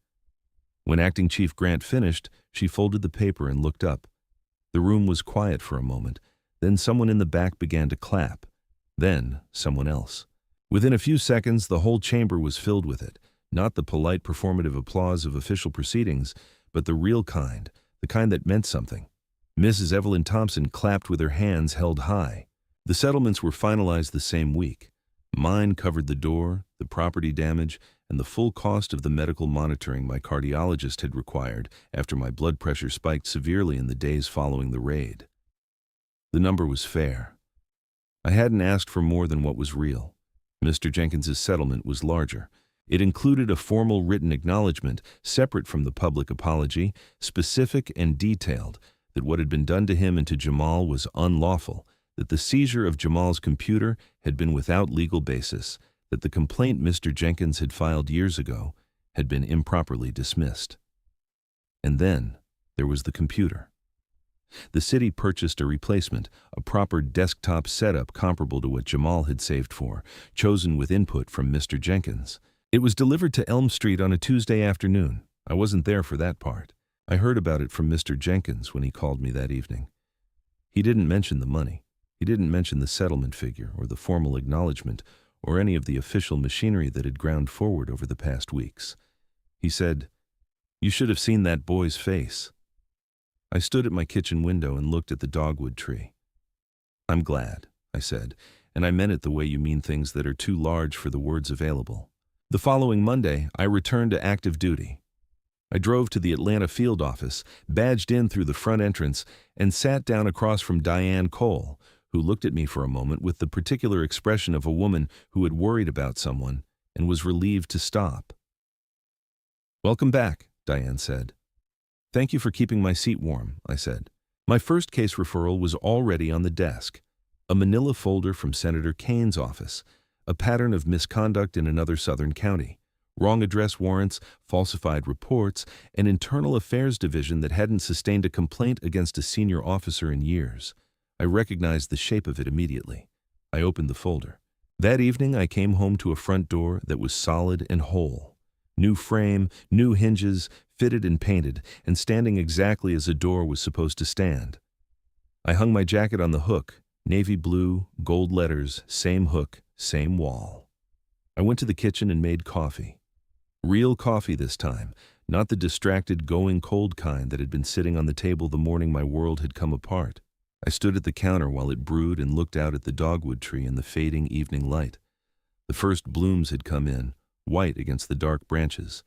When Acting Chief Grant finished, she folded the paper and looked up. The room was quiet for a moment. Then someone in the back began to clap. Then someone else. Within a few seconds, the whole chamber was filled with it. Not the polite performative applause of official proceedings, but the real kind, the kind that meant something. Mrs. Evelyn Thompson clapped with her hands held high. The settlements were finalized the same week. Mine covered the door, the property damage, and the full cost of the medical monitoring my cardiologist had required after my blood pressure spiked severely in the days following the raid. The number was fair. I hadn't asked for more than what was real. Mr. Jenkins's settlement was larger. It included a formal written acknowledgement, separate from the public apology, specific and detailed, that what had been done to him and to Jamal was unlawful, that the seizure of Jamal's computer had been without legal basis, that the complaint Mr. Jenkins had filed years ago had been improperly dismissed. And then there was the computer. The city purchased a replacement, a proper desktop setup comparable to what Jamal had saved for, chosen with input from Mr. Jenkins. It was delivered to Elm Street on a Tuesday afternoon. I wasn't there for that part. I heard about it from Mr. Jenkins when he called me that evening. He didn't mention the money. He didn't mention the settlement figure or the formal acknowledgement or any of the official machinery that had ground forward over the past weeks. He said, "You should have seen that boy's face." I stood at my kitchen window and looked at the dogwood tree. "I'm glad," I said, and I meant it the way you mean things that are too large for the words available. The following Monday, I returned to active duty. I drove to the Atlanta field office, badged in through the front entrance, and sat down across from Diane Cole, who looked at me for a moment with the particular expression of a woman who had worried about someone and was relieved to stop. "Welcome back," Diane said. "Thank you for keeping my seat warm," I said. My first case referral was already on the desk, a manila folder from Senator Kane's office, a pattern of misconduct in another southern county, wrong address warrants, falsified reports, an internal affairs division that hadn't sustained a complaint against a senior officer in years. I recognized the shape of it immediately. I opened the folder. That evening, I came home to a front door that was solid and whole. New frame, new hinges, fitted and painted, and standing exactly as a door was supposed to stand. I hung my jacket on the hook, navy blue, gold letters, same hook, same wall. I went to the kitchen and made coffee. Real coffee this time, not the distracted, going cold kind that had been sitting on the table the morning my world had come apart. I stood at the counter while it brewed and looked out at the dogwood tree in the fading evening light. The first blooms had come in, white against the dark branches,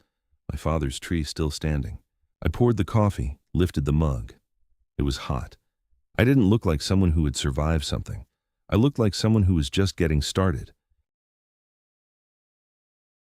my father's tree still standing. I poured the coffee, lifted the mug. It was hot. I didn't look like someone who had survived something. I looked like someone who was just getting started.